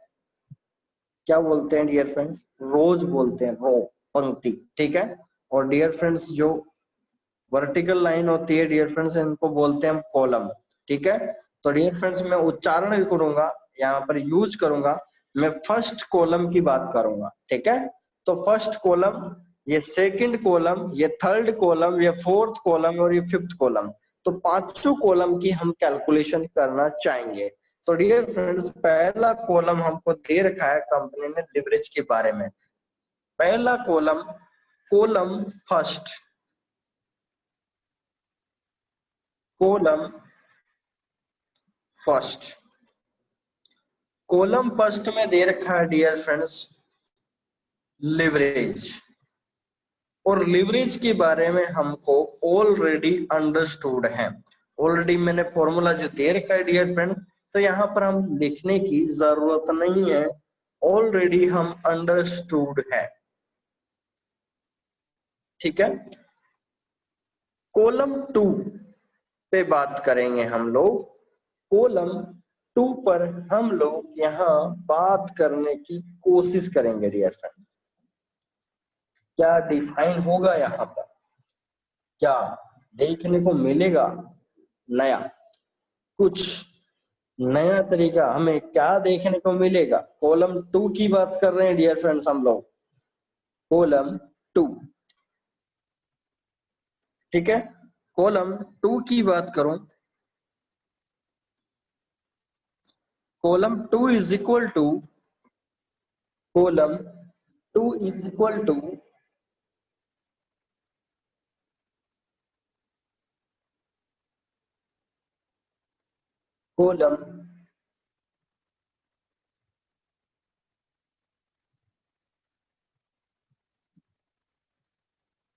Speaker 1: क्या बोलते हैं डियर फ्रेंड्स? रोज बोलते हैं, रो, पंक्ति, ठीक है। और डियर फ्रेंड्स जो वर्टिकल लाइन होती है डियर फ्रेंड्स इनको बोलते हैं हम कॉलम, ठीक है। तो डियर फ्रेंड्स मैं उच्चारण भी करूंगा, यहाँ पर यूज करूंगा, मैं फर्स्ट कॉलम की बात करूंगा, ठीक है। तो फर्स्ट कॉलम, ये सेकंड कॉलम, ये थर्ड कॉलम, ये फोर्थ कॉलम और ये फिफ्थ कॉलम, तो पांचों कॉलम की हम कैलकुलेशन करना चाहेंगे। तो डियर फ्रेंड्स पहला कॉलम हमको दे रखा है कंपनी ने लिवरेज के बारे में। पहला column, column first, column first, column first में दे रखा है डियर फ्रेंड्स लिवरेज, और लिवरेज के बारे में हमको ऑलरेडी अंडरस्टूड है। ऑलरेडी मैंने फॉर्मूला जो दे रखा है डियर फ्रेंड, तो यहाँ पर हम लिखने की जरूरत नहीं है, ऑलरेडी हम अंडरस्टूड है, ठीक है। कॉलम 2 पे बात करेंगे हम लोग, कॉलम 2 पर हम लोग यहाँ बात करने की कोशिश करेंगे डियर फ्रेंड। क्या डिफाइन होगा यहाँ पर, क्या देखने को मिलेगा नया, कुछ नया तरीका हमें क्या देखने को मिलेगा? कॉलम 2 की बात कर रहे हैं डियर फ्रेंड्स हम लोग, कॉलम 2, ठीक है। कॉलम 2 की बात करूं, column 2 is equal to, column 2 is equal to column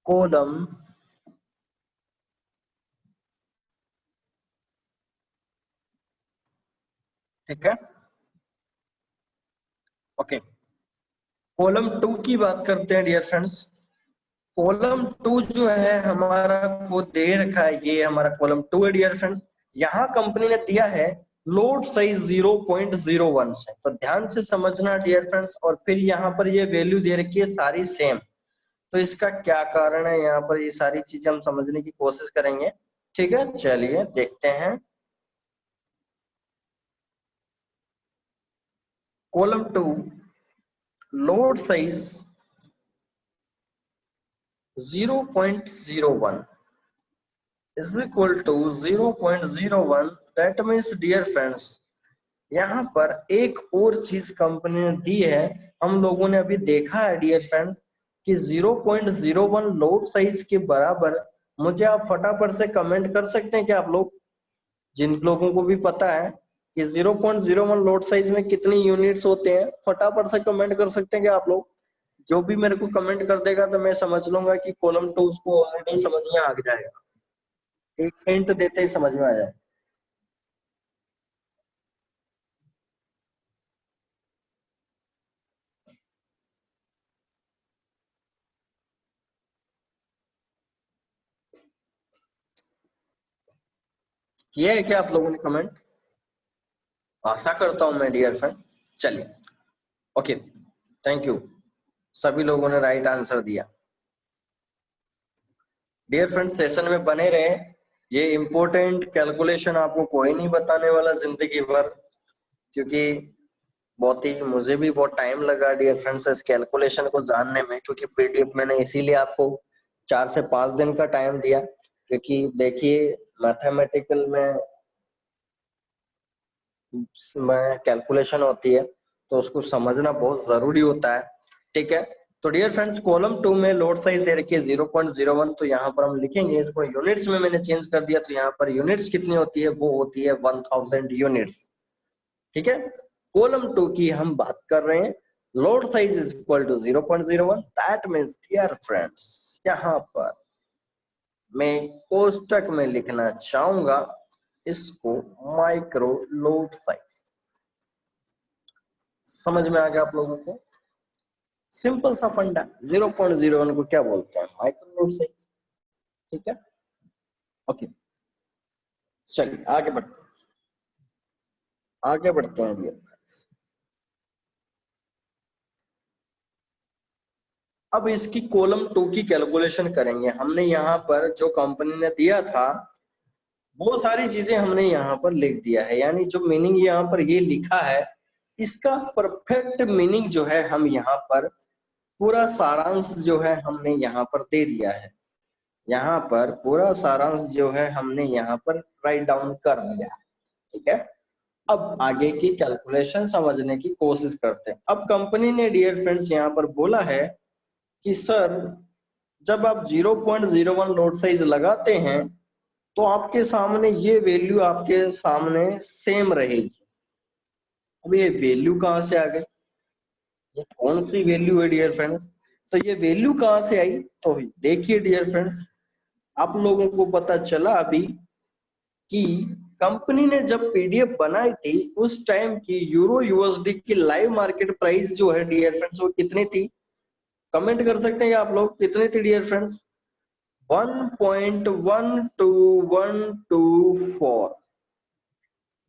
Speaker 1: column ठीक है, ओके। कॉलम 2 की बात करते हैं डियर फ्रेंड्स। कॉलम 2 जो है हमारा वो दे रखा है, ये हमारा कॉलम 2 है डियर फ्रेंड्स। यहाँ कंपनी ने दिया है लोड साइज 0.01 से, तो ध्यान से समझना डियर फ्रेंड्स। और फिर यहाँ पर ये वैल्यू दे रखी है सारी सेम, तो इसका क्या कारण है, यहाँ पर ये सारी चीजें हम समझने की कोशिश करेंगे, ठीक है। चलिए देखते हैं। Column 2 lot size 0.01 is equal to 0.01। That means dear friends यहाँ पर एक और चीज कंपनी ने दी है, हम लोगों ने अभी देखा है डियर फ्रेंड्स कि 0.01 लोड साइज के बराबर, मुझे आप फटाफट से कमेंट कर सकते हैं कि आप लोग, जिन लोगों को भी पता है कि 0.01 लोड साइज में कितनी यूनिट्स होते हैं, फटाफट से कमेंट कर सकते हैं कि आप लोग। जो भी मेरे को कमेंट कर देगा तो मैं समझ लूंगा कि कॉलम 2 उसको ऑलरेडी समझ में आ जाएगा, एक हिंट देते ही समझ में आ जाए। किया है क्या आप लोगों ने कमेंट? आशा करता हूं मैं डियर फ्रेंड। चलिए, ओके, थैंक यू, सभी लोगों ने राइट आंसर दिया। डियर फ्रेंड सेशन में बने रहे, ये इंपॉर्टेंट कैलकुलेशन आपको कोई नहीं बताने वाला जिंदगी भर, क्योंकि बहुत ही, मुझे भी बहुत टाइम लगा डियर फ्रेंड्स इस कैलकुलेशन को जानने में, क्योंकि पीडीएफ मैंने इसीलिए आपको 4 से 5 दिन का टाइम दिया, क्योंकि देखिए मैथमेटिकल में कैलकुलेशन होती है तो उसको समझना बहुत जरूरी होता है, ठीक है। तो डियर फ्रेंड्स कॉलम 2 में लोड साइज दे रखी है 0.01, तो यहाँ पर हम लिखेंगे इसको यूनिट्स में, मैंने चेंज कर दिया, तो यहाँ पर यूनिट्स कितनी होती है, वो होती है 1000 यूनिट्स, ठीक है। कॉलम 2 की हम बात कर रहे हैं, lot size is equal to 0.01। That means dear friends यहाँ पर मैं कोष्टक में लिखना चाहूंगा इसको माइक्रो लोड साइज। समझ में आ गया आप लोगों को? सिंपल सा फंडा, 0.01 को क्या बोलते हैं, माइक्रो लोड साइज, ठीक है। ओके, चलिए आगे बढ़ते हैं डियर। अब इसकी कॉलम 2 की कैलकुलेशन करेंगे। हमने यहाँ पर जो कंपनी ने दिया था वो सारी चीजें हमने यहाँ पर लिख दिया है, यानी जो मीनिंग यहाँ पर ये लिखा है इसका परफेक्ट मीनिंग जो है हम यहाँ पर पूरा सारांश जो है हमने यहाँ पर दे दिया है। यहाँ पर पूरा सारांश जो है हमने यहाँ पर राइट डाउन कर दिया है, ठीक है। अब आगे की कैलकुलेशन समझने की कोशिश करते हैं। अब कंपनी ने डियर फ्रेंड्स यहाँ पर बोला है कि सर जब आप 0.01 लोड साइज लगाते हैं तो आपके सामने ये वैल्यू आपके सामने सेम रहेगी। अब ये वैल्यू कहां से आ गई, ये कौन सी वैल्यू है डियर फ्रेंड्स? तो ये वैल्यू कहां से आई, तो देखिए डियर फ्रेंड्स, आप लोगों को पता चला अभी कि कंपनी ने जब पीडीएफ बनाई थी उस टाइम की यूरो यूएसडी की लाइव मार्केट प्राइस जो है डियर फ्रेंड्स वो कितनी थी? कमेंट कर सकते हैं आप लोग, कितनी थी डियर फ्रेंड्स? 1.12124।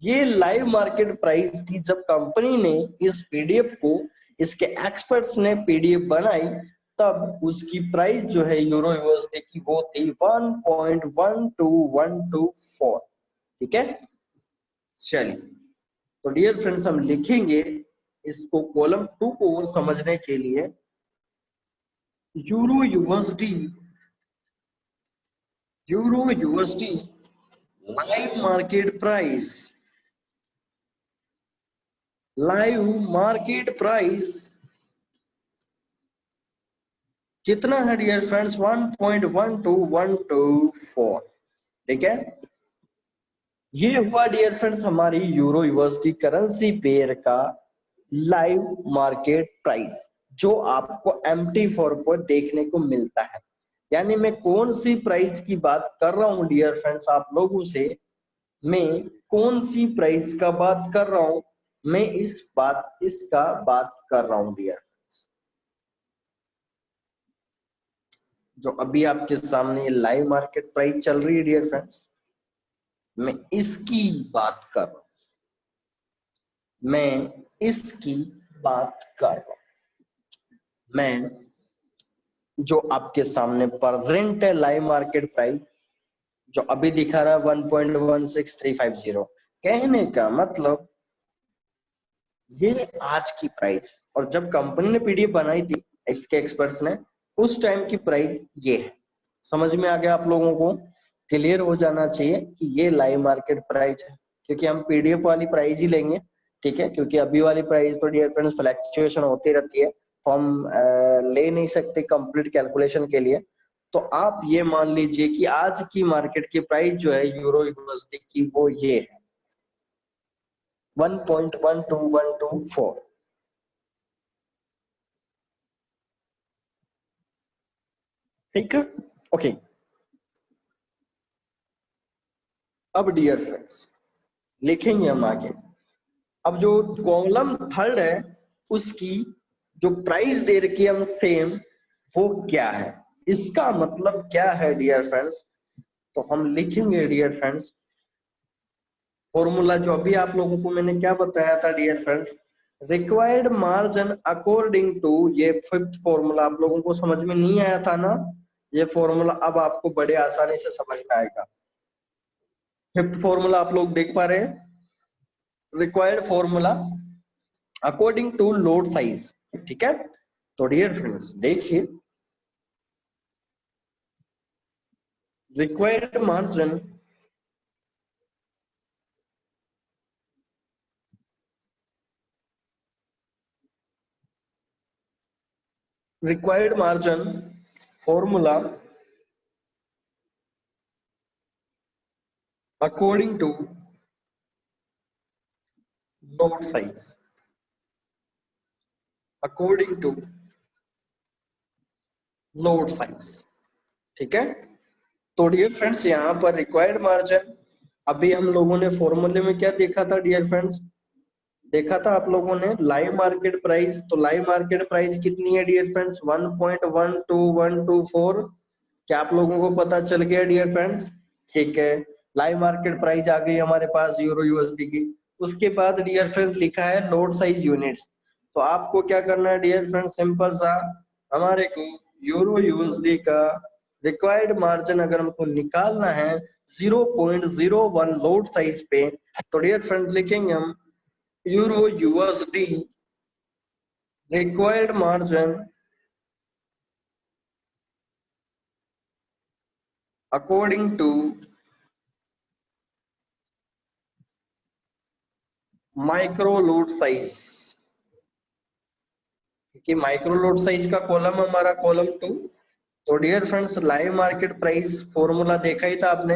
Speaker 1: ये लाइव मार्केट प्राइस थी जब कंपनी ने इस पीडीएफ को, इसके एक्सपर्ट्स ने पीडीएफ बनाई, तब उसकी प्राइस जो है यूरो यूएसडी की वो थी 1.12124, ठीक है। चलिए, तो डियर फ्रेंड्स हम लिखेंगे इसको कॉलम 2 को और समझने के लिए, euro USD live market price कितना है डियर फ्रेंड्स? 1.12124, ठीक है। ये हुआ डियर फ्रेंड्स हमारी यूरो यूएसडी करेंसी पेयर का लाइव मार्केट प्राइस, जो आपको MT4 पर देखने को मिलता है। यानी मैं कौन सी प्राइस की बात कर रहा हूं डियर फ्रेंड्स, आप लोगों से मैं कौन सी प्राइस का बात कर रहा हूं, मैं इसका बात कर रहा हूं डियर, जो अभी आपके सामने लाइव मार्केट प्राइस चल रही है डियर फ्रेंड्स, मैं इसकी बात कर रहा हूं, मैं जो आपके सामने प्रेजेंट है लाइव मार्केट प्राइस जो अभी दिखा रहा है 1.16350। कहने का मतलब ये आज की प्राइस, और जब कंपनी ने पीडीएफ बनाई थी इसके एक्सपर्ट्स ने, उस टाइम की प्राइस ये है। समझ में आ गया आप लोगों को? क्लियर हो जाना चाहिए कि ये लाइव मार्केट प्राइस है, क्योंकि हम पीडीएफ वाली प्राइस ही लेंगे, ठीक है, क्योंकि अभी वाली प्राइस तो डियर फ्रेंड्स फ्लक्चुएशन होती रहती है, तो हम ले नहीं सकते कंप्लीट कैलकुलेशन के लिए। तो आप ये मान लीजिए कि आज की मार्केट की प्राइस जो है यूरो यूएसडी की, वो ये है 1.12124। ठीक है, ओके। अब डियर फ्रेंड्स लिखेंगे हम आगे। अब जो कॉलम थर्ड है उसकी जो प्राइस दे रखी है हम सेम, वो क्या है, इसका मतलब क्या है डियर फ्रेंड्स? तो हम लिखेंगे डियर फ्रेंड्स फॉर्मूला जो अभी आप लोगों को मैंने क्या बताया था dear friends, required margin according to, ये फिफ्थ फॉर्मूला आप लोगों को समझ में नहीं आया था ना, ये फॉर्मूला अब आपको बड़े आसानी से समझ में आएगा। फिफ्थ फॉर्मूला आप लोग देख पा रहे हैं, required formula according to load size, ठीक है। तो डियर फ्रेंड्स देखिए, required margin formula according to load size, according to load size, ठीक है। तो डियर फ्रेंड्स यहाँ पर रिक्वायर्ड मार्जिन, अभी हम लोगों ने फॉर्मूले में क्या देखा था डियर फ्रेंड्स, देखा था आप लोगों ने लाइव मार्केट प्राइस। तो लाइव मार्केट प्राइस कितनी है डियर फ्रेंड्स, 1.12124। क्या आप लोगों को पता चल गया डियर फ्रेंड्स? ठीक है, लाइव मार्केट प्राइस आ गई हमारे पास यूरो यूएसडी की। उसके बाद डियर फ्रेंड्स लिखा है लोड साइज यूनिट्स। तो आपको क्या करना है डियर फ्रेंड्स, सिंपल सा, हमारे को यूरो यूएसडी का रिक्वायर्ड मार्जिन अगर हमको निकालना है 0.01 लोड साइज पे, तो डियर फ्रेंड्स लिखेंगे हम euro USD required margin according to micro load size, कि माइक्रो लोड साइज का कॉलम हमारा कॉलम 2। तो dear friends live market price formula देखा ही था आपने,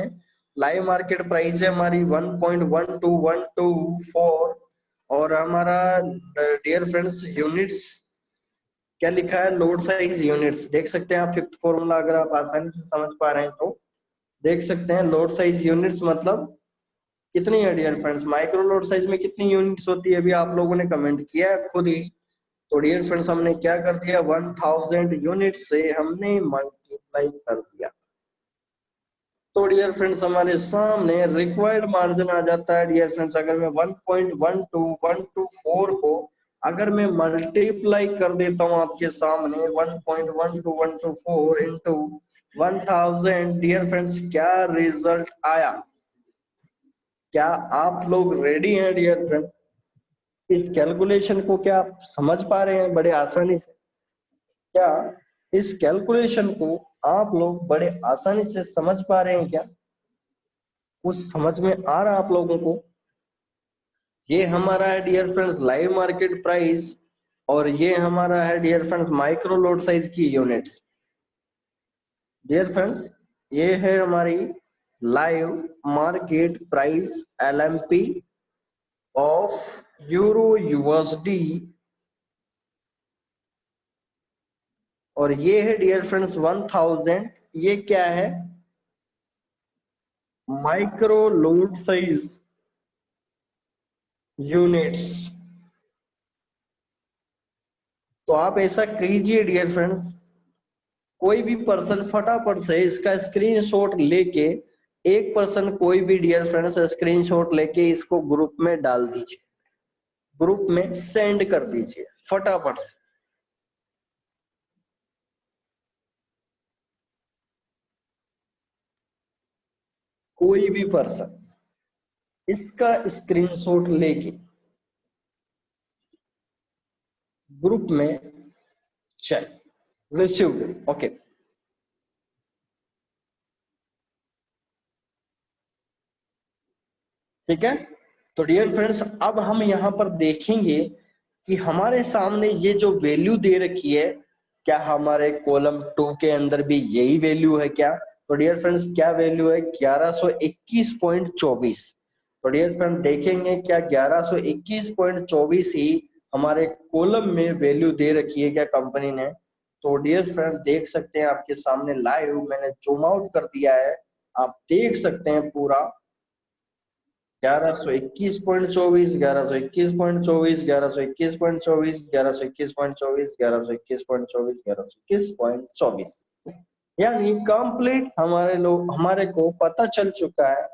Speaker 1: लाइव मार्केट प्राइस है हमारी 1.12124, और हमारा डियर फ्रेंड्स यूनिट्स क्या लिखा है, लोड साइज यूनिट्स। देख सकते हैं आप फिफ्थ फॉर्मूला, अगर आप आसानी से समझ पा रहे हैं तो देख सकते हैं लोड साइज यूनिट्स मतलब कितनी है dear friends, micro load size में कितनी यूनिट्स होती है, अभी आप लोगों ने कमेंट किया है खुद ही। तो डियर फ्रेंड्स हमने क्या कर दिया, 1000 यूनिट से हमने मल्टीप्लाई कर दिया। तो डियर फ्रेंड्स हमारे सामने रिक्वायर्ड मार्जिन आ जाता है डियर फ्रेंड्स, अगर मैं 1.12124 को अगर मैं मल्टीप्लाई कर देता हूं आपके सामने 1.12124 इंटू 1000, डियर फ्रेंड्स क्या रिजल्ट आया? क्या आप लोग रेडी हैं डियर फ्रेंड्स? इस कैलकुलेशन को क्या आप समझ पा रहे हैं बड़े आसानी से? क्या इस कैलकुलेशन को आप लोग बड़े आसानी से समझ पा रहे हैं क्या? कुछ समझ में आ रहा है आप लोगों को? ये हमारा है dear friends live market price, और ये हमारा है dear friends micro load size की यूनिट्स। डियर फ्रेंड्स ये है हमारी live market price LMP of euro USD, और ये है डियर फ्रेंड्स 1000, ये क्या है, माइक्रो लोड साइज यूनिट्स। तो आप ऐसा कीजिए डियर फ्रेंड्स, कोई भी पर्सन फटाफट से इसका स्क्रीनशॉट लेके, एक पर्सन कोई भी डियर फ्रेंड्स स्क्रीनशॉट लेके इसको ग्रुप में डाल दीजिए, ग्रुप में सेंड कर दीजिए फटाफट से। कोई भी पर्सन इसका स्क्रीनशॉट लेके ग्रुप में चल रिसीव्ड, ओके। ठीक है, तो डियर फ्रेंड्स अब हम यहाँ पर देखेंगे कि हमारे सामने ये जो वैल्यू दे रखी है, क्या हमारे कॉलम 2 के अंदर भी यही वैल्यू है क्या? तो डियर फ्रेंड्स क्या वैल्यू है? 1121.24। तो डियर फ्रेंड देखेंगे क्या 1121.24 ही हमारे कॉलम में वैल्यू दे रखी है क्या कंपनी ने? तो डियर फ्रेंड देख सकते हैं आपके सामने लाइव मैंने जूम आउट कर दिया है, आप देख सकते हैं पूरा 1121.24, 1121.24, 1121.24, 1121.24, 1121.24, 1121.24। यानी कंप्लीट हमारे को पता चल चुका है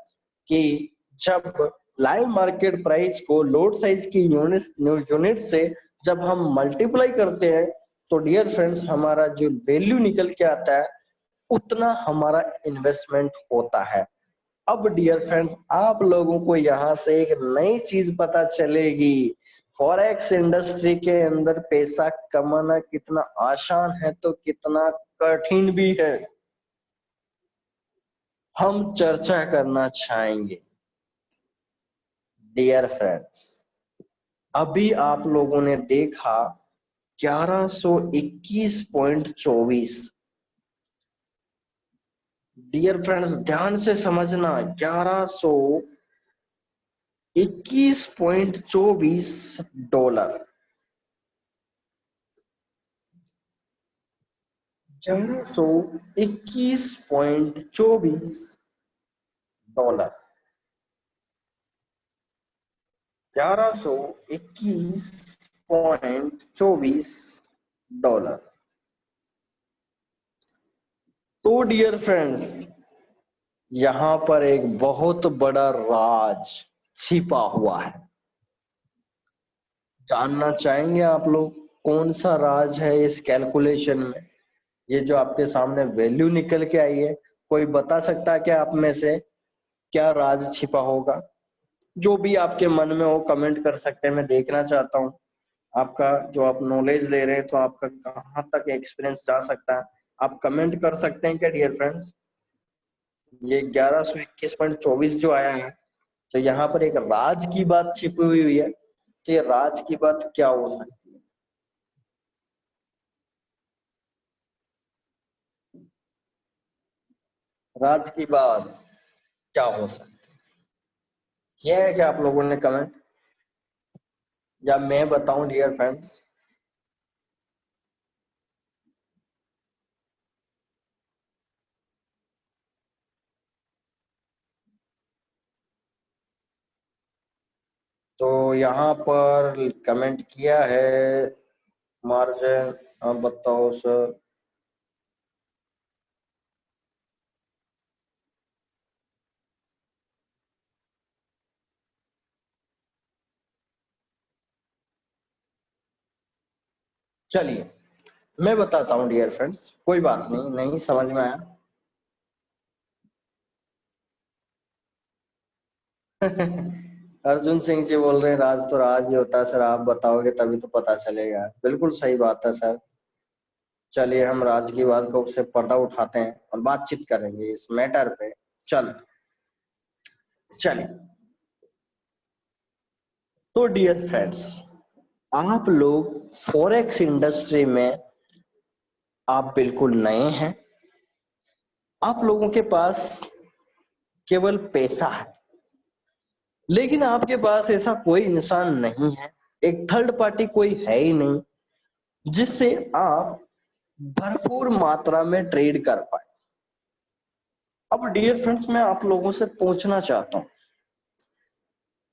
Speaker 1: कि जब लाइव मार्केट प्राइस को लोड साइज की यूनिट से जब हम मल्टीप्लाई करते हैं तो डियर फ्रेंड्स हमारा जो वैल्यू निकल के आता है उतना हमारा इन्वेस्टमेंट होता है। अब डियर फ्रेंड्स आप लोगों को यहाँ से एक नई चीज पता चलेगी, फॉरेक्स इंडस्ट्री के अंदर पैसा कमाना कितना आसान है तो कितना कठिन भी है, हम चर्चा करना चाहेंगे। डियर फ्रेंड्स अभी आप लोगों ने देखा 1121.24। डियर फ्रेंड्स ध्यान से समझना, 1121.24 डॉलर, 1121.24 डॉलर, 1121.24 डॉलर। तो डियर फ्रेंड्स यहां पर एक बहुत बड़ा राज छिपा हुआ है, जानना चाहेंगे आप लोग कौन सा राज है इस कैलकुलेशन में? ये जो आपके सामने वैल्यू निकल के आई है, कोई बता सकता है क्या आप में से क्या राज छिपा होगा? जो भी आपके मन में हो कमेंट कर सकते हैं, मैं देखना चाहता हूँ आपका जो आप नॉलेज ले रहे हैं तो आपका कहाँ तक एक्सपीरियंस जा सकता है, आप कमेंट कर सकते हैं क्या डियर फ्रेंड्स? ये 1121.24 जो आया है तो यहाँ पर एक राज की बात छिपी हुई है, तो ये राज की बात क्या हो सकती है? राज की बात क्या हो सकती है? किया है क्या आप लोगों ने कमेंट, या मैं बताऊं डियर फ्रेंड्स? तो यहाँ पर कमेंट किया है मार्जिन, आप बताओ सर। चलिए मैं बताता हूँ डियर फ्रेंड्स, कोई बात नहीं, नहीं समझ में आया अर्जुन सिंह जी बोल रहे हैं राज तो राज ही होता है सर, आप बताओगे तभी तो पता चलेगा। बिल्कुल सही बात है सर। चलिए हम राज की बात को से पर्दा उठाते हैं और बातचीत करेंगे इस मैटर पे। चल चलिए, तो डियर फ्रेंड्स आप लोग फॉरेक्स इंडस्ट्री में आप बिल्कुल नए हैं, आप लोगों के पास केवल पैसा है, लेकिन आपके पास ऐसा कोई इंसान नहीं है, एक थर्ड पार्टी कोई है ही नहीं जिससे आप भरपूर मात्रा में ट्रेड कर पाए। अब डियर फ्रेंड्स मैं आप लोगों से पूछना चाहता हूं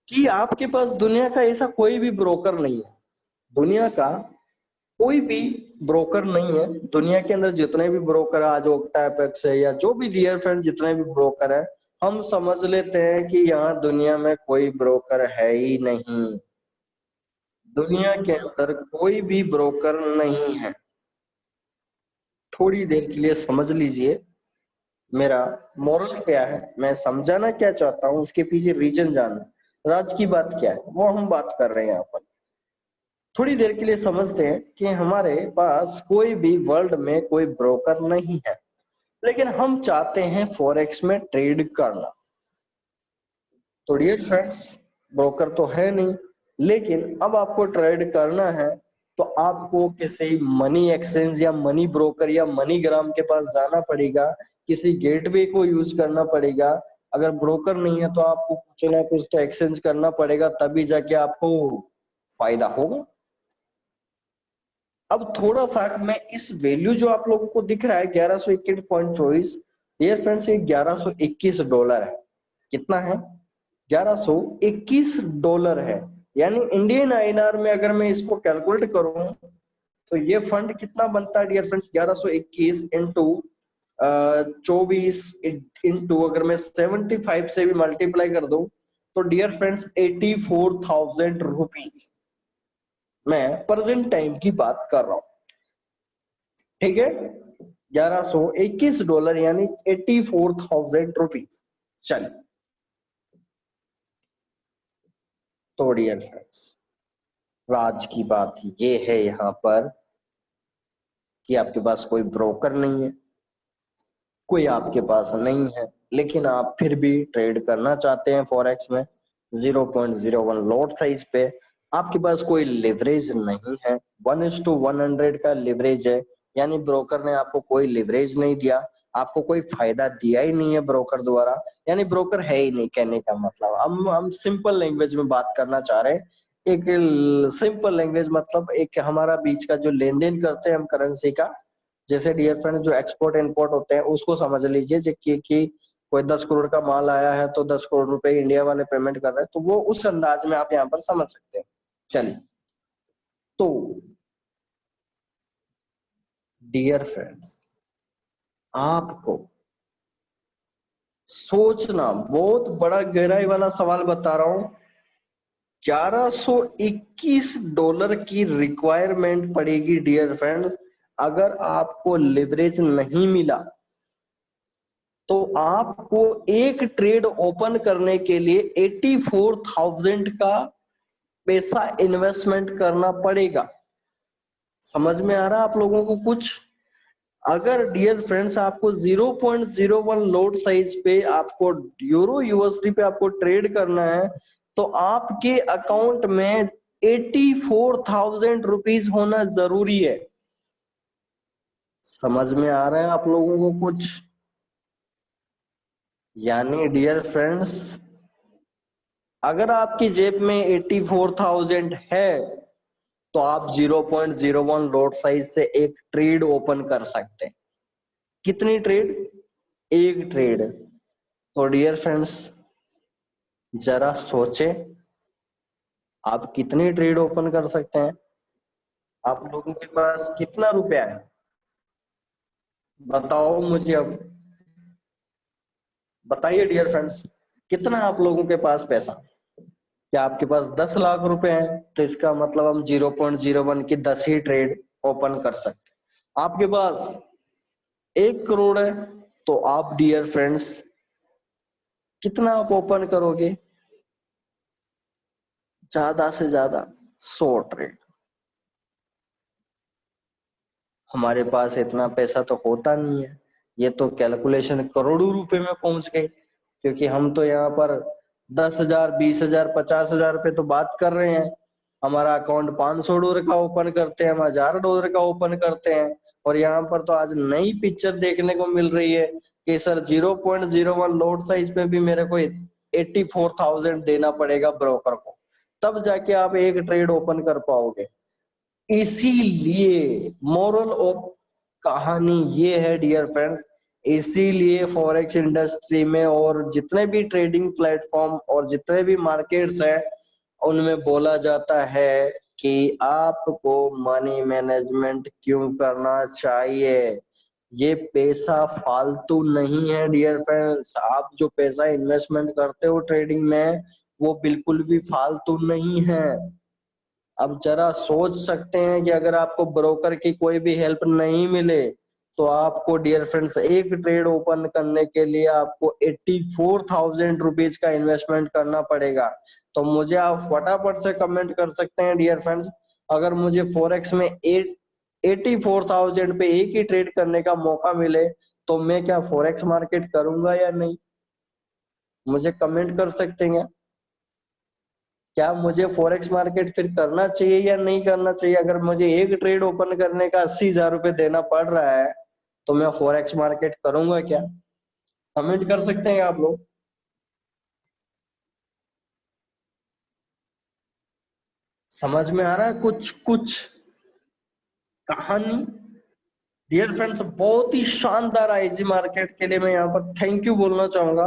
Speaker 1: कि आपके पास दुनिया का ऐसा कोई भी ब्रोकर नहीं है, दुनिया का कोई भी ब्रोकर नहीं है, दुनिया के अंदर जितने भी ब्रोकर आज ओक्टापेक्स है या जो भी डियर फ्रेंड जितने भी ब्रोकर है, हम समझ लेते हैं कि यहाँ दुनिया में कोई ब्रोकर है ही नहीं, दुनिया के अंदर कोई भी ब्रोकर नहीं है। थोड़ी देर के लिए समझ लीजिए मेरा मोरल क्या है, मैं समझाना क्या चाहता हूँ उसके पीछे रीजन जानना, राज की बात क्या है वो हम बात कर रहे हैं यहाँ पर। थोड़ी देर के लिए समझते हैं कि हमारे पास कोई भी वर्ल्ड में कोई ब्रोकर नहीं है, लेकिन हम चाहते हैं फॉरेक्स में ट्रेड करना। तो डियर फ्रेंड्स, ब्रोकर तो है नहीं, लेकिन अब आपको ट्रेड करना है तो आपको किसी मनी एक्सचेंज या मनी ब्रोकर या मनी ग्राम के पास जाना पड़ेगा, किसी गेटवे को यूज करना पड़ेगा। अगर ब्रोकर नहीं है तो आपको कुछ ना कुछ तो एक्सचेंज करना पड़ेगा, तभी जाके आपको फायदा होगा। अब थोड़ा सा मैं इस वैल्यू जो आप लोगों को दिख रहा है 1121.24, डियर फ्रेंड्स ये $1121 है। कितना है? $1121 है। यानी इंडियन आईएनआर में अगर मैं इसको कैलकुलेट करूं तो ये फंड कितना बनता है डियर फ्रेंड्स? 1121 इंटू 24 इंटू अगर मैं 75 से भी मल्टीप्लाई कर दूं तो डियर फ्रेंड्स 84,000 रुपीज, मैं प्रेजेंट टाइम की बात कर रहा हूं। ठीक है, $1121 यानी 84,000 रुपीज। चलिए, तो डियर फ्रेंड्स राज की बात ये है यहाँ पर कि आपके पास कोई ब्रोकर नहीं है, कोई आपके पास नहीं है, लेकिन आप फिर भी ट्रेड करना चाहते हैं फॉरेक्स में 0.01 लॉट साइज पे। आपके पास कोई लिवरेज नहीं है, 1:100 का लिवरेज है, यानी ब्रोकर ने आपको कोई लिवरेज नहीं दिया, आपको कोई फायदा दिया ही नहीं है ब्रोकर द्वारा, यानी ब्रोकर है ही नहीं। कहने का मतलब हम सिंपल लैंग्वेज में बात करना चाह रहे हैं। एक सिंपल लैंग्वेज मतलब एक हमारा बीच का जो लेन देन करते हैं हम करेंसी का, जैसे डियर फ्रेंड जो एक्सपोर्ट इंपोर्ट होते हैं उसको समझ लीजिए कि कोई 10 करोड़ का माल आया है तो 10 करोड़ रुपए इंडिया वाले पेमेंट कर रहे हैं, तो वो उस अंदाज में आप यहाँ पर समझ सकते हैं। चलिए, तो डियर फ्रेंड्स आपको सोचना, बहुत बड़ा गहराई वाला सवाल बता रहा हूं, $1121 की रिक्वायरमेंट पड़ेगी डियर फ्रेंड्स। अगर आपको लिवरेज नहीं मिला तो आपको एक ट्रेड ओपन करने के लिए 84,000 का पैसा इन्वेस्टमेंट करना पड़ेगा। समझ में आ रहा है आप लोगों को कुछ? अगर डियर फ्रेंड्स आपको 0.01 लोड साइज पे आपको यूरो यूएसडी पे आपको ट्रेड करना है तो आपके अकाउंट में 84,000 रुपीज होना जरूरी है। समझ में आ रहा है आप लोगों को कुछ? यानी डियर फ्रेंड्स अगर आपकी जेब में 84,000 है तो आप 0.01 लॉट साइज से एक ट्रेड ओपन कर सकते हैं। कितनी ट्रेड? एक ट्रेड। तो डियर फ्रेंड्स जरा सोचे, आप कितनी ट्रेड ओपन कर सकते हैं? आप लोगों के पास कितना रुपया है बताओ मुझे अब, बताइए डियर फ्रेंड्स, कितना आप लोगों के पास पैसा? क्या आपके पास 10 लाख रुपए हैं तो इसका मतलब हम 0.01 की 10 ही ट्रेड ओपन कर सकते हैं। आपके पास 1 करोड़ है तो आप डियर फ्रेंड्स कितना आप ओपन करोगे? ज्यादा से ज्यादा 100 ट्रेड। हमारे पास इतना पैसा तो होता नहीं है, ये तो कैलकुलेशन करोड़ों रुपए में पहुंच गई, क्योंकि हम तो यहाँ पर 10,000 20,000 50,000 रुपए तो बात कर रहे हैं। हमारा अकाउंट $500 का ओपन करते हैं, हम $1,000 का ओपन करते हैं, और यहाँ पर तो आज नई पिक्चर देखने को मिल रही है कि सर 0.01 लोड साइज पे भी मेरे को 84,000 देना पड़ेगा ब्रोकर को, तब जाके आप एक ट्रेड ओपन कर पाओगे। इसीलिए मोरल ऑफ कहानी ये है डियर फ्रेंड्स, इसीलिए फॉरेक्स इंडस्ट्री में और जितने भी ट्रेडिंग प्लेटफॉर्म और जितने भी मार्केट्स हैं उनमें बोला जाता है कि आपको मनी मैनेजमेंट क्यों करना चाहिए। ये पैसा फालतू नहीं है डियर फ्रेंड्स, आप जो पैसा इन्वेस्टमेंट करते हो ट्रेडिंग में वो बिल्कुल भी फालतू नहीं है। अब जरा सोच सकते हैं कि अगर आपको ब्रोकर की कोई भी हेल्प नहीं मिले तो आपको डियर फ्रेंड्स एक ट्रेड ओपन करने के लिए आपको 84,000 रुपीज का इन्वेस्टमेंट करना पड़ेगा। तो मुझे आप फटाफट से कमेंट कर सकते हैं डियर फ्रेंड्स, अगर मुझे फॉरेक्स में 84,000 पे एक ही ट्रेड करने का मौका मिले तो मैं क्या फॉरेक्स मार्केट करूंगा या नहीं? मुझे कमेंट कर सकते हैं। क्या मुझे फॉरेक्स मार्केट फिर करना चाहिए या नहीं करना चाहिए? अगर मुझे एक ट्रेड ओपन करने का 80,000 रुपये देना पड़ रहा है तो मैं फॉरेक्स मार्केट करूंगा क्या? कमेंट कर सकते हैं आप लोग। समझ में आ रहा है कुछ कुछ कहानी? डियर फ्रेंड्स, बहुत ही शानदार आईजी मार्केट के लिए मैं यहाँ पर थैंक यू बोलना चाहूंगा।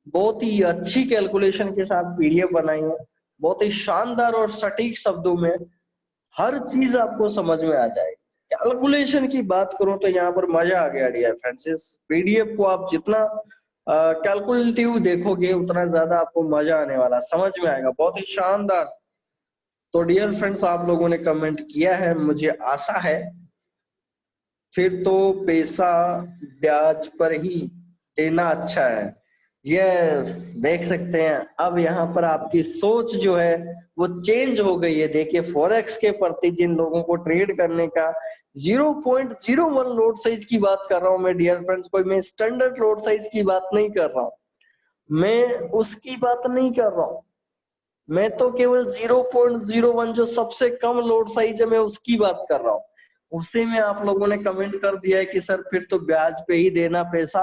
Speaker 1: बहुत ही अच्छी कैलकुलेशन के साथ पीडीएफ बनाई है, बहुत ही शानदार और सटीक शब्दों में हर चीज आपको समझ में आ जाएगी। कैलकुलेशन की बात करूं तो यहाँ पर मजा आ गया डियर फ्रेंड्स। इस पीडीएफ को आप जितना कैलकुलेटिव देखोगे उतना ज्यादा आपको मजा आने वाला, समझ में आएगा, बहुत ही शानदार। तो डियर फ्रेंड्स, आप लोगों ने कमेंट किया है, मुझे आशा है फिर तो पैसा ब्याज पर ही देना अच्छा है। यस, देख सकते हैं अब यहाँ पर आपकी सोच जो है वो चेंज हो गई है। देखिए फॉरेक्स के प्रति जिन लोगों को ट्रेड करने का 0.01 लोड साइज की बात कर रहा हूं मैं डियर फ्रेंड्स, कोई मैं स्टैंडर्ड लोड साइज की बात नहीं कर रहा हूं, मैं उसकी बात नहीं कर रहा हूं। मैं तो केवल 0.01 जो सबसे कम लोड साइज है मैं उसकी बात कर रहा हूं। उसी में आप लोगों ने कमेंट कर दिया है कि सर फिर तो ब्याज पे ही देना पैसा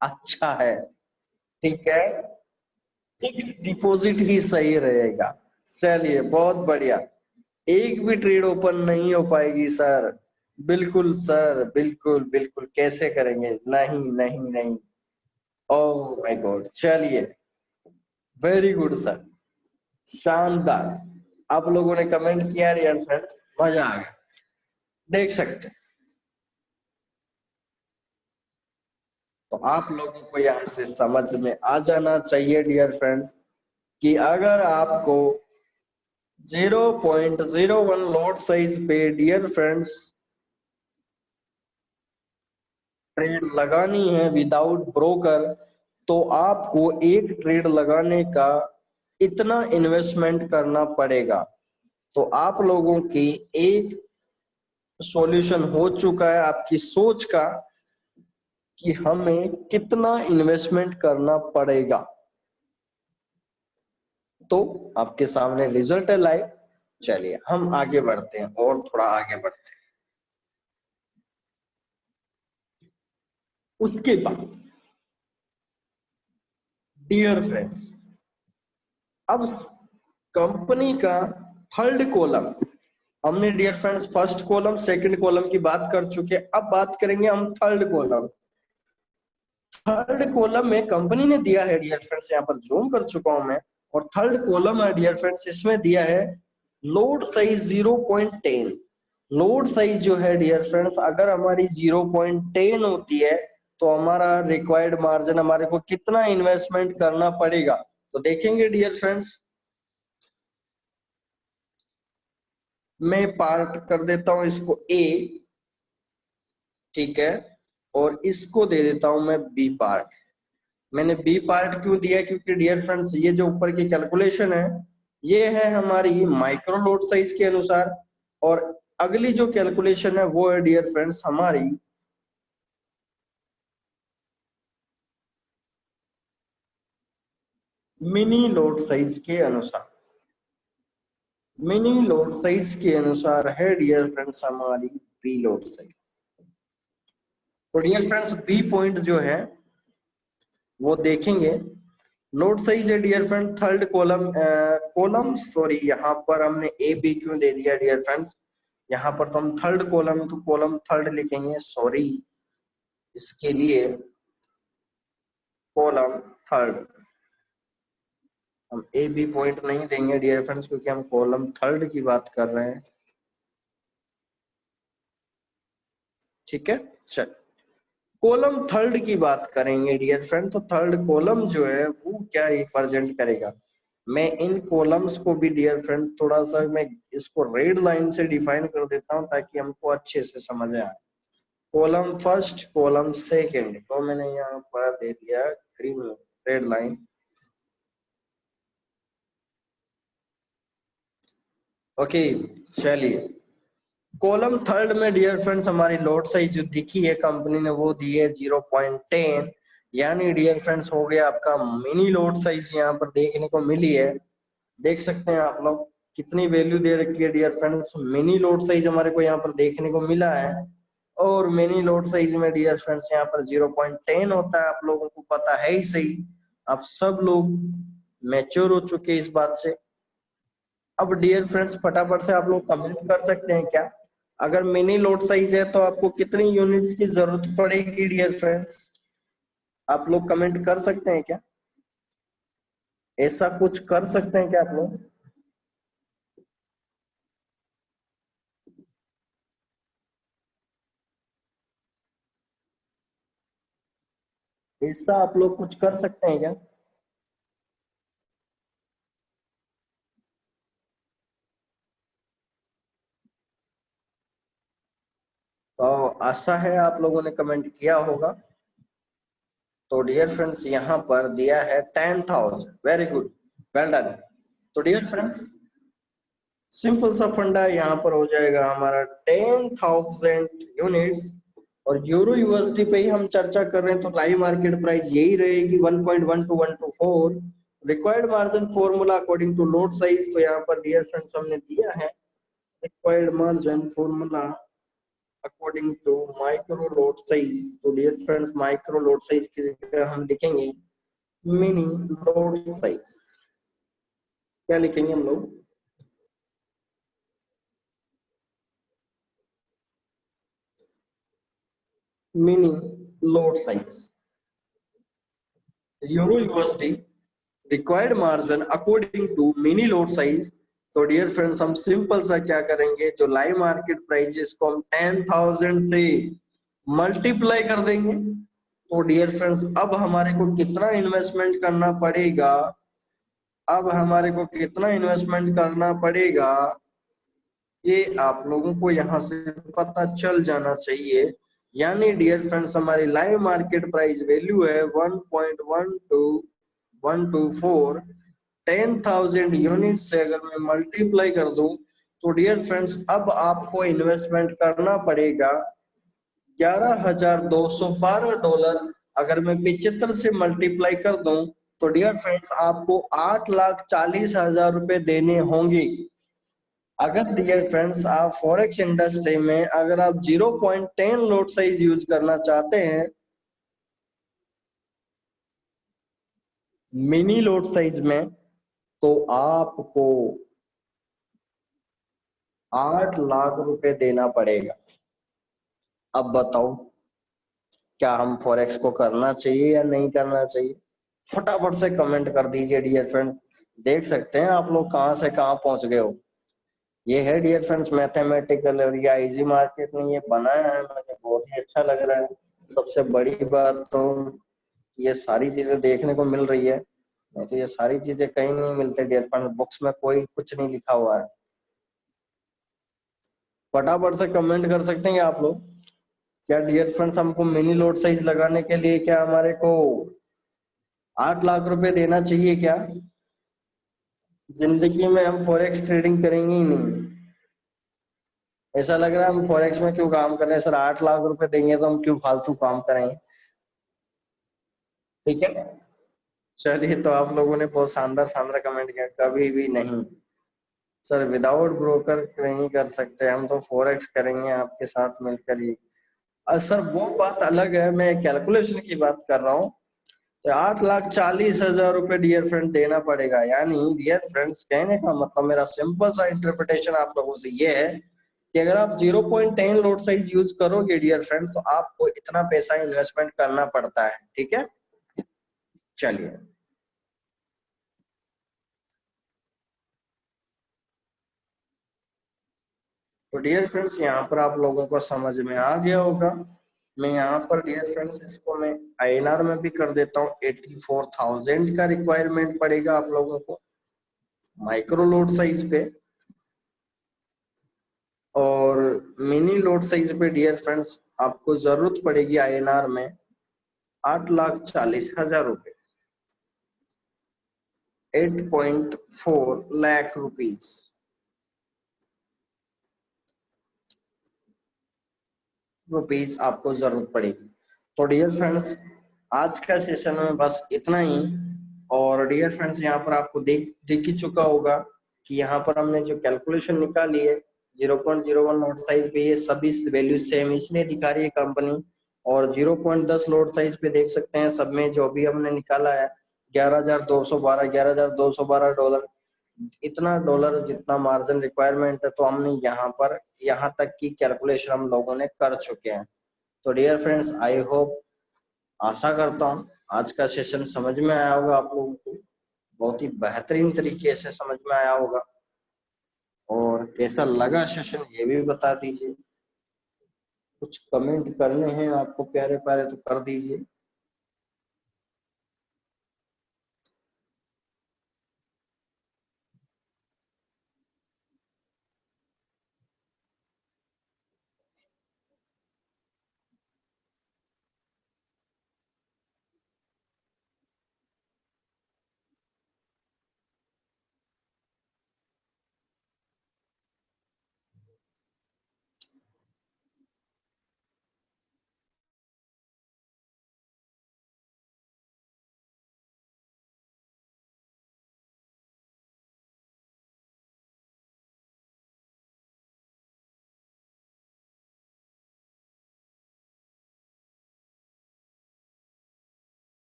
Speaker 1: अच्छा है। ठीक है, फिक्स डिपॉजिट ही सही रहेगा। चलिए बहुत बढ़िया। एक भी ट्रेड ओपन नहीं हो पाएगी सर? बिल्कुल सर, बिल्कुल बिल्कुल, कैसे करेंगे? नहीं नहीं नहीं। ओह माय गॉड, चलिए, वेरी गुड सर, शानदार। आप लोगों ने कमेंट किया यार फ्रेंड, मजा आ गया। देख सकते हैं, तो आप लोगों को यहाँ से समझ में आ जाना चाहिए डियर फ्रेंड्स कि अगर आपको 0.01 लॉट साइज पे डियर फ्रेंड्स ट्रेड लगानी है विदाउट ब्रोकर, तो आपको एक ट्रेड लगाने का इतना इन्वेस्टमेंट करना पड़ेगा। तो आप लोगों की एक सॉल्यूशन हो चुका है आपकी सोच का कि हमें कितना इन्वेस्टमेंट करना पड़ेगा। तो आपके सामने रिजल्ट है लाइव। चलिए हम आगे बढ़ते हैं और थोड़ा आगे बढ़ते हैं। उसके बाद डियर फ्रेंड्स, अब कंपनी का थर्ड कॉलम, हमने dear friends first column second column की बात कर चुके हैं, अब बात करेंगे हम थर्ड कॉलम। थर्ड कॉलम में कंपनी ने दिया है डियर फ्रेंड्स, यहाँ पर जूम कर चुका हूं मैं, और थर्ड कॉलम है डियर फ्रेंड्स, इसमें दिया है लोड साइज 0.10। लोड साइज जो है डियर फ्रेंड्स अगर हमारी 0.10 होती है तो हमारा रिक्वायर्ड मार्जिन हमारे को कितना इन्वेस्टमेंट करना पड़ेगा। तो देखेंगे डियर फ्रेंड्स, मैं पार्ट कर देता हूं इसको ए, ठीक है, और इसको दे देता हूं मैं बी पार्ट। मैंने बी पार्ट क्यों दिया? क्योंकि डियर फ्रेंड्स ये जो ऊपर की कैलकुलेशन है ये है हमारी माइक्रो लोड साइज के अनुसार, और अगली जो कैलकुलेशन है वो है डियर फ्रेंड्स हमारी मिनी लोड साइज के अनुसार। मिनी लोड साइज के अनुसार है डियर फ्रेंड्स हमारी बी लोड साइज। तो डियर फ्रेंड्स बी पॉइंट जो है वो देखेंगे। लोड साइज है dear friend third column, column sorry, यहाँ पर हमने ए बी क्यों दे दिया डियर फ्रेंड्स, यहाँ पर तो हम थर्ड कॉलम तो कॉलम थर्ड लिखेंगे, सॉरी, इसके लिए कॉलम थर्ड, हम ए बी पॉइंट नहीं देंगे डियर फ्रेंड्स क्योंकि हम कॉलम थर्ड की बात कर रहे हैं। ठीक है, चल कॉलम थर्ड की बात करेंगे डियर फ्रेंड। तो थर्ड कॉलम जो है वो क्या रिप्रेजेंट करेगा? मैं इन कॉलम्स को भी डियर फ्रेंड थोड़ा सा मैं इसको रेड लाइन से डिफाइन कर देता हूं ताकि हमको अच्छे से समझ आए। कॉलम फर्स्ट, कॉलम सेकंड, तो मैंने यहाँ पर दे दिया ग्रीन रेड लाइन। ओके, चलिए कॉलम थर्ड में डियर फ्रेंड्स हमारी लॉट साइज जो दिखी है कंपनी ने वो दी है 0.10, यानी डियर फ्रेंड्स हो गया आपका मिनी लॉट साइज यहाँ पर देखने को मिली है। देख सकते हैं आप लोग कितनी वैल्यू दे रखी है dear friends, mini lot size हमारे को यहाँ पर देखने को मिला है। और मिनी लॉट साइज में डियर फ्रेंड्स यहाँ पर 0.10 होता है, आप लोगों को पता है ही सही, आप सब लोग मैच्योर हो चुके हैं इस बात से। अब डियर फ्रेंड्स फटाफट से आप लोग कमेंट कर सकते हैं क्या, अगर मिनी लोड साइज है तो आपको कितनी यूनिट्स की जरूरत पड़ेगी डियर फ्रेंड्स, आप लोग कमेंट कर सकते हैं क्या, ऐसा कुछ कर सकते हैं क्या आप लोग? ऐसा आप लोग कुछ कर सकते हैं क्या? तो आशा है आप लोगों ने कमेंट किया होगा। तो डियर फ्रेंड्स यहाँ पर दिया है 10,000, वेरी गुड, वेल डन। तो डियर फ्रेंड्स सिंपल सा फंडा यहाँ पर हो जाएगा हमारा 10,000 यूनिट्स। और यूरो यूएसडी पे ही हम चर्चा कर रहे हैं तो लाइव मार्केट प्राइस यही रहेगी 1.12124। Required margin formula according to load size, तो यहाँ पर डियर फ्रेंड्स हमने दिया है required margin formula according to micro load size. तो dear friends micro load size की जगह हम लिखेंगे मिनी लोड साइज। क्या लिखेंगे हम लोग? Mini load size euro USD required margin according to mini load size. तो डियर फ्रेंड्स हम सिंपल सा क्या करेंगे, जो लाइव मार्केट प्राइस इसको हम 10,000 से मल्टीप्लाई कर देंगे। तो डियर फ्रेंड्स अब हमारे को कितना इन्वेस्टमेंट करना पड़ेगा, अब हमारे को कितना इन्वेस्टमेंट करना पड़ेगा ये आप लोगों को यहाँ से पता चल जाना चाहिए। यानी डियर फ्रेंड्स हमारी लाइव मार्केट प्राइस वैल्यू है 1.12124। 10,000 यूनिट से अगर मैं मल्टीप्लाई कर दूं तो डियर फ्रेंड्स अब आपको इन्वेस्टमेंट करना पड़ेगा $11,212। अगर मैं 75 से मल्टीप्लाई कर दूं तो डियर फ्रेंड्स आपको 8,40,000 रुपए देने होंगे। अगर डियर फ्रेंड्स आप फॉरेक्स इंडस्ट्री में अगर आप 0.10 लॉट साइज यूज करना चाहते हैं मिनी लॉट साइज में, तो आपको 8 लाख रुपए देना पड़ेगा। अब बताओ क्या हम फॉरेक्स को करना चाहिए या नहीं करना चाहिए? फटाफट से कमेंट कर दीजिए डियर फ्रेंड्स। देख सकते हैं आप लोग कहां से कहां पहुंच गए हो। ये है डियर फ्रेंड्स मैथमेटिकल, और ये आईजी मार्केट ने ये बनाया है, मुझे बहुत ही अच्छा लग रहा है। सबसे बड़ी बात तो ये सारी चीजें देखने को मिल रही है, नहीं तो ये सारी चीजें कहीं नहीं मिलती डियर फ्रेंड्स, बुक्स में कोई कुछ नहीं लिखा हुआ है। फटाफट से कमेंट कर सकते हैं आप लोग, क्या डियर फ्रेंड्स हमको मिनी लोड साइज लगाने के लिए क्या हमारे को 8 लाख रुपए देना चाहिए क्या? जिंदगी में हम फॉरेक्स ट्रेडिंग करेंगे ही नहीं। ऐसा लग रहा है हम फॉरेक्स में क्यों काम कर रहे हैं सर, 8 लाख रुपए देंगे तो हम क्यों फालतू काम करेंगे। ठीक है, चलिए तो आप लोगों ने बहुत शानदार शानदार कमेंट किया, कभी भी नहीं सर, विदाउट ब्रोकर नहीं कर सकते, हम तो फॉरेक्स करेंगे आपके साथ मिलकर ही। सर वो बात अलग है, मैं कैलकुलेशन की बात कर रहा हूँ। तो 8,40,000 रुपए डियर फ्रेंड देना पड़ेगा, यानी डियर फ्रेंड्स कहने का मतलब मेरा सिंपल सा इंटरप्रिटेशन आप लोगों से ये है कि अगर आप 0.10 लोड साइज यूज करोगे डियर फ्रेंड्स तो आपको इतना पैसा इन्वेस्टमेंट करना पड़ता है। ठीक है, चलिए तो डियर फ्रेंड्स यहाँ पर आप लोगों को समझ में आ गया होगा। मैं यहाँ पर डियर फ्रेंड्स इसको मैं आईएनआर में भी कर देता हूँ। 84,000 का रिक्वायरमेंट पड़ेगा आप लोगों को माइक्रो लोड साइज पे, और मिनी लोड साइज पे डियर फ्रेंड्स आपको जरूरत पड़ेगी आईएनआर में 8,40,000 रुपए, 8.4 लाख रुपीज। रुपीज आपको जरूरत पड़ेगी। तो डियर फ्रेंड्स, आज का सेशन में बस इतना ही। और डियर फ्रेंड्स, यहाँ पर आपको दिख ही चुका होगा कि यहाँ पर हमने जो कैलकुलेशन निकाली है 0.01 लॉट साइज पे, ये सभी वैल्यू सेम इसलिए दिखा रही है कंपनी। और 0.10 लॉट साइज पे देख सकते हैं सब में जो भी हमने निकाला है 11,212 डॉलर, इतना डॉलर जितना मार्जिन रिक्वायरमेंट है। तो हमने यहाँ पर यहाँ तक की कैलकुलेशन हम लोगों ने कर चुके हैं। तो डियर फ्रेंड्स, आई होप, आशा करता हूँ आज का सेशन समझ में आया होगा आप लोगों को, बहुत ही बेहतरीन तरीके से समझ में आया होगा। और कैसा लगा सेशन ये भी बता दीजिए। कुछ कमेंट करने हैं आपको प्यारे प्यारे तो कर दीजिए।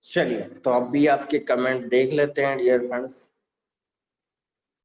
Speaker 1: चलिए, तो अब भी आपके कमेंट देख लेते हैं डियर फ्रेंड्स।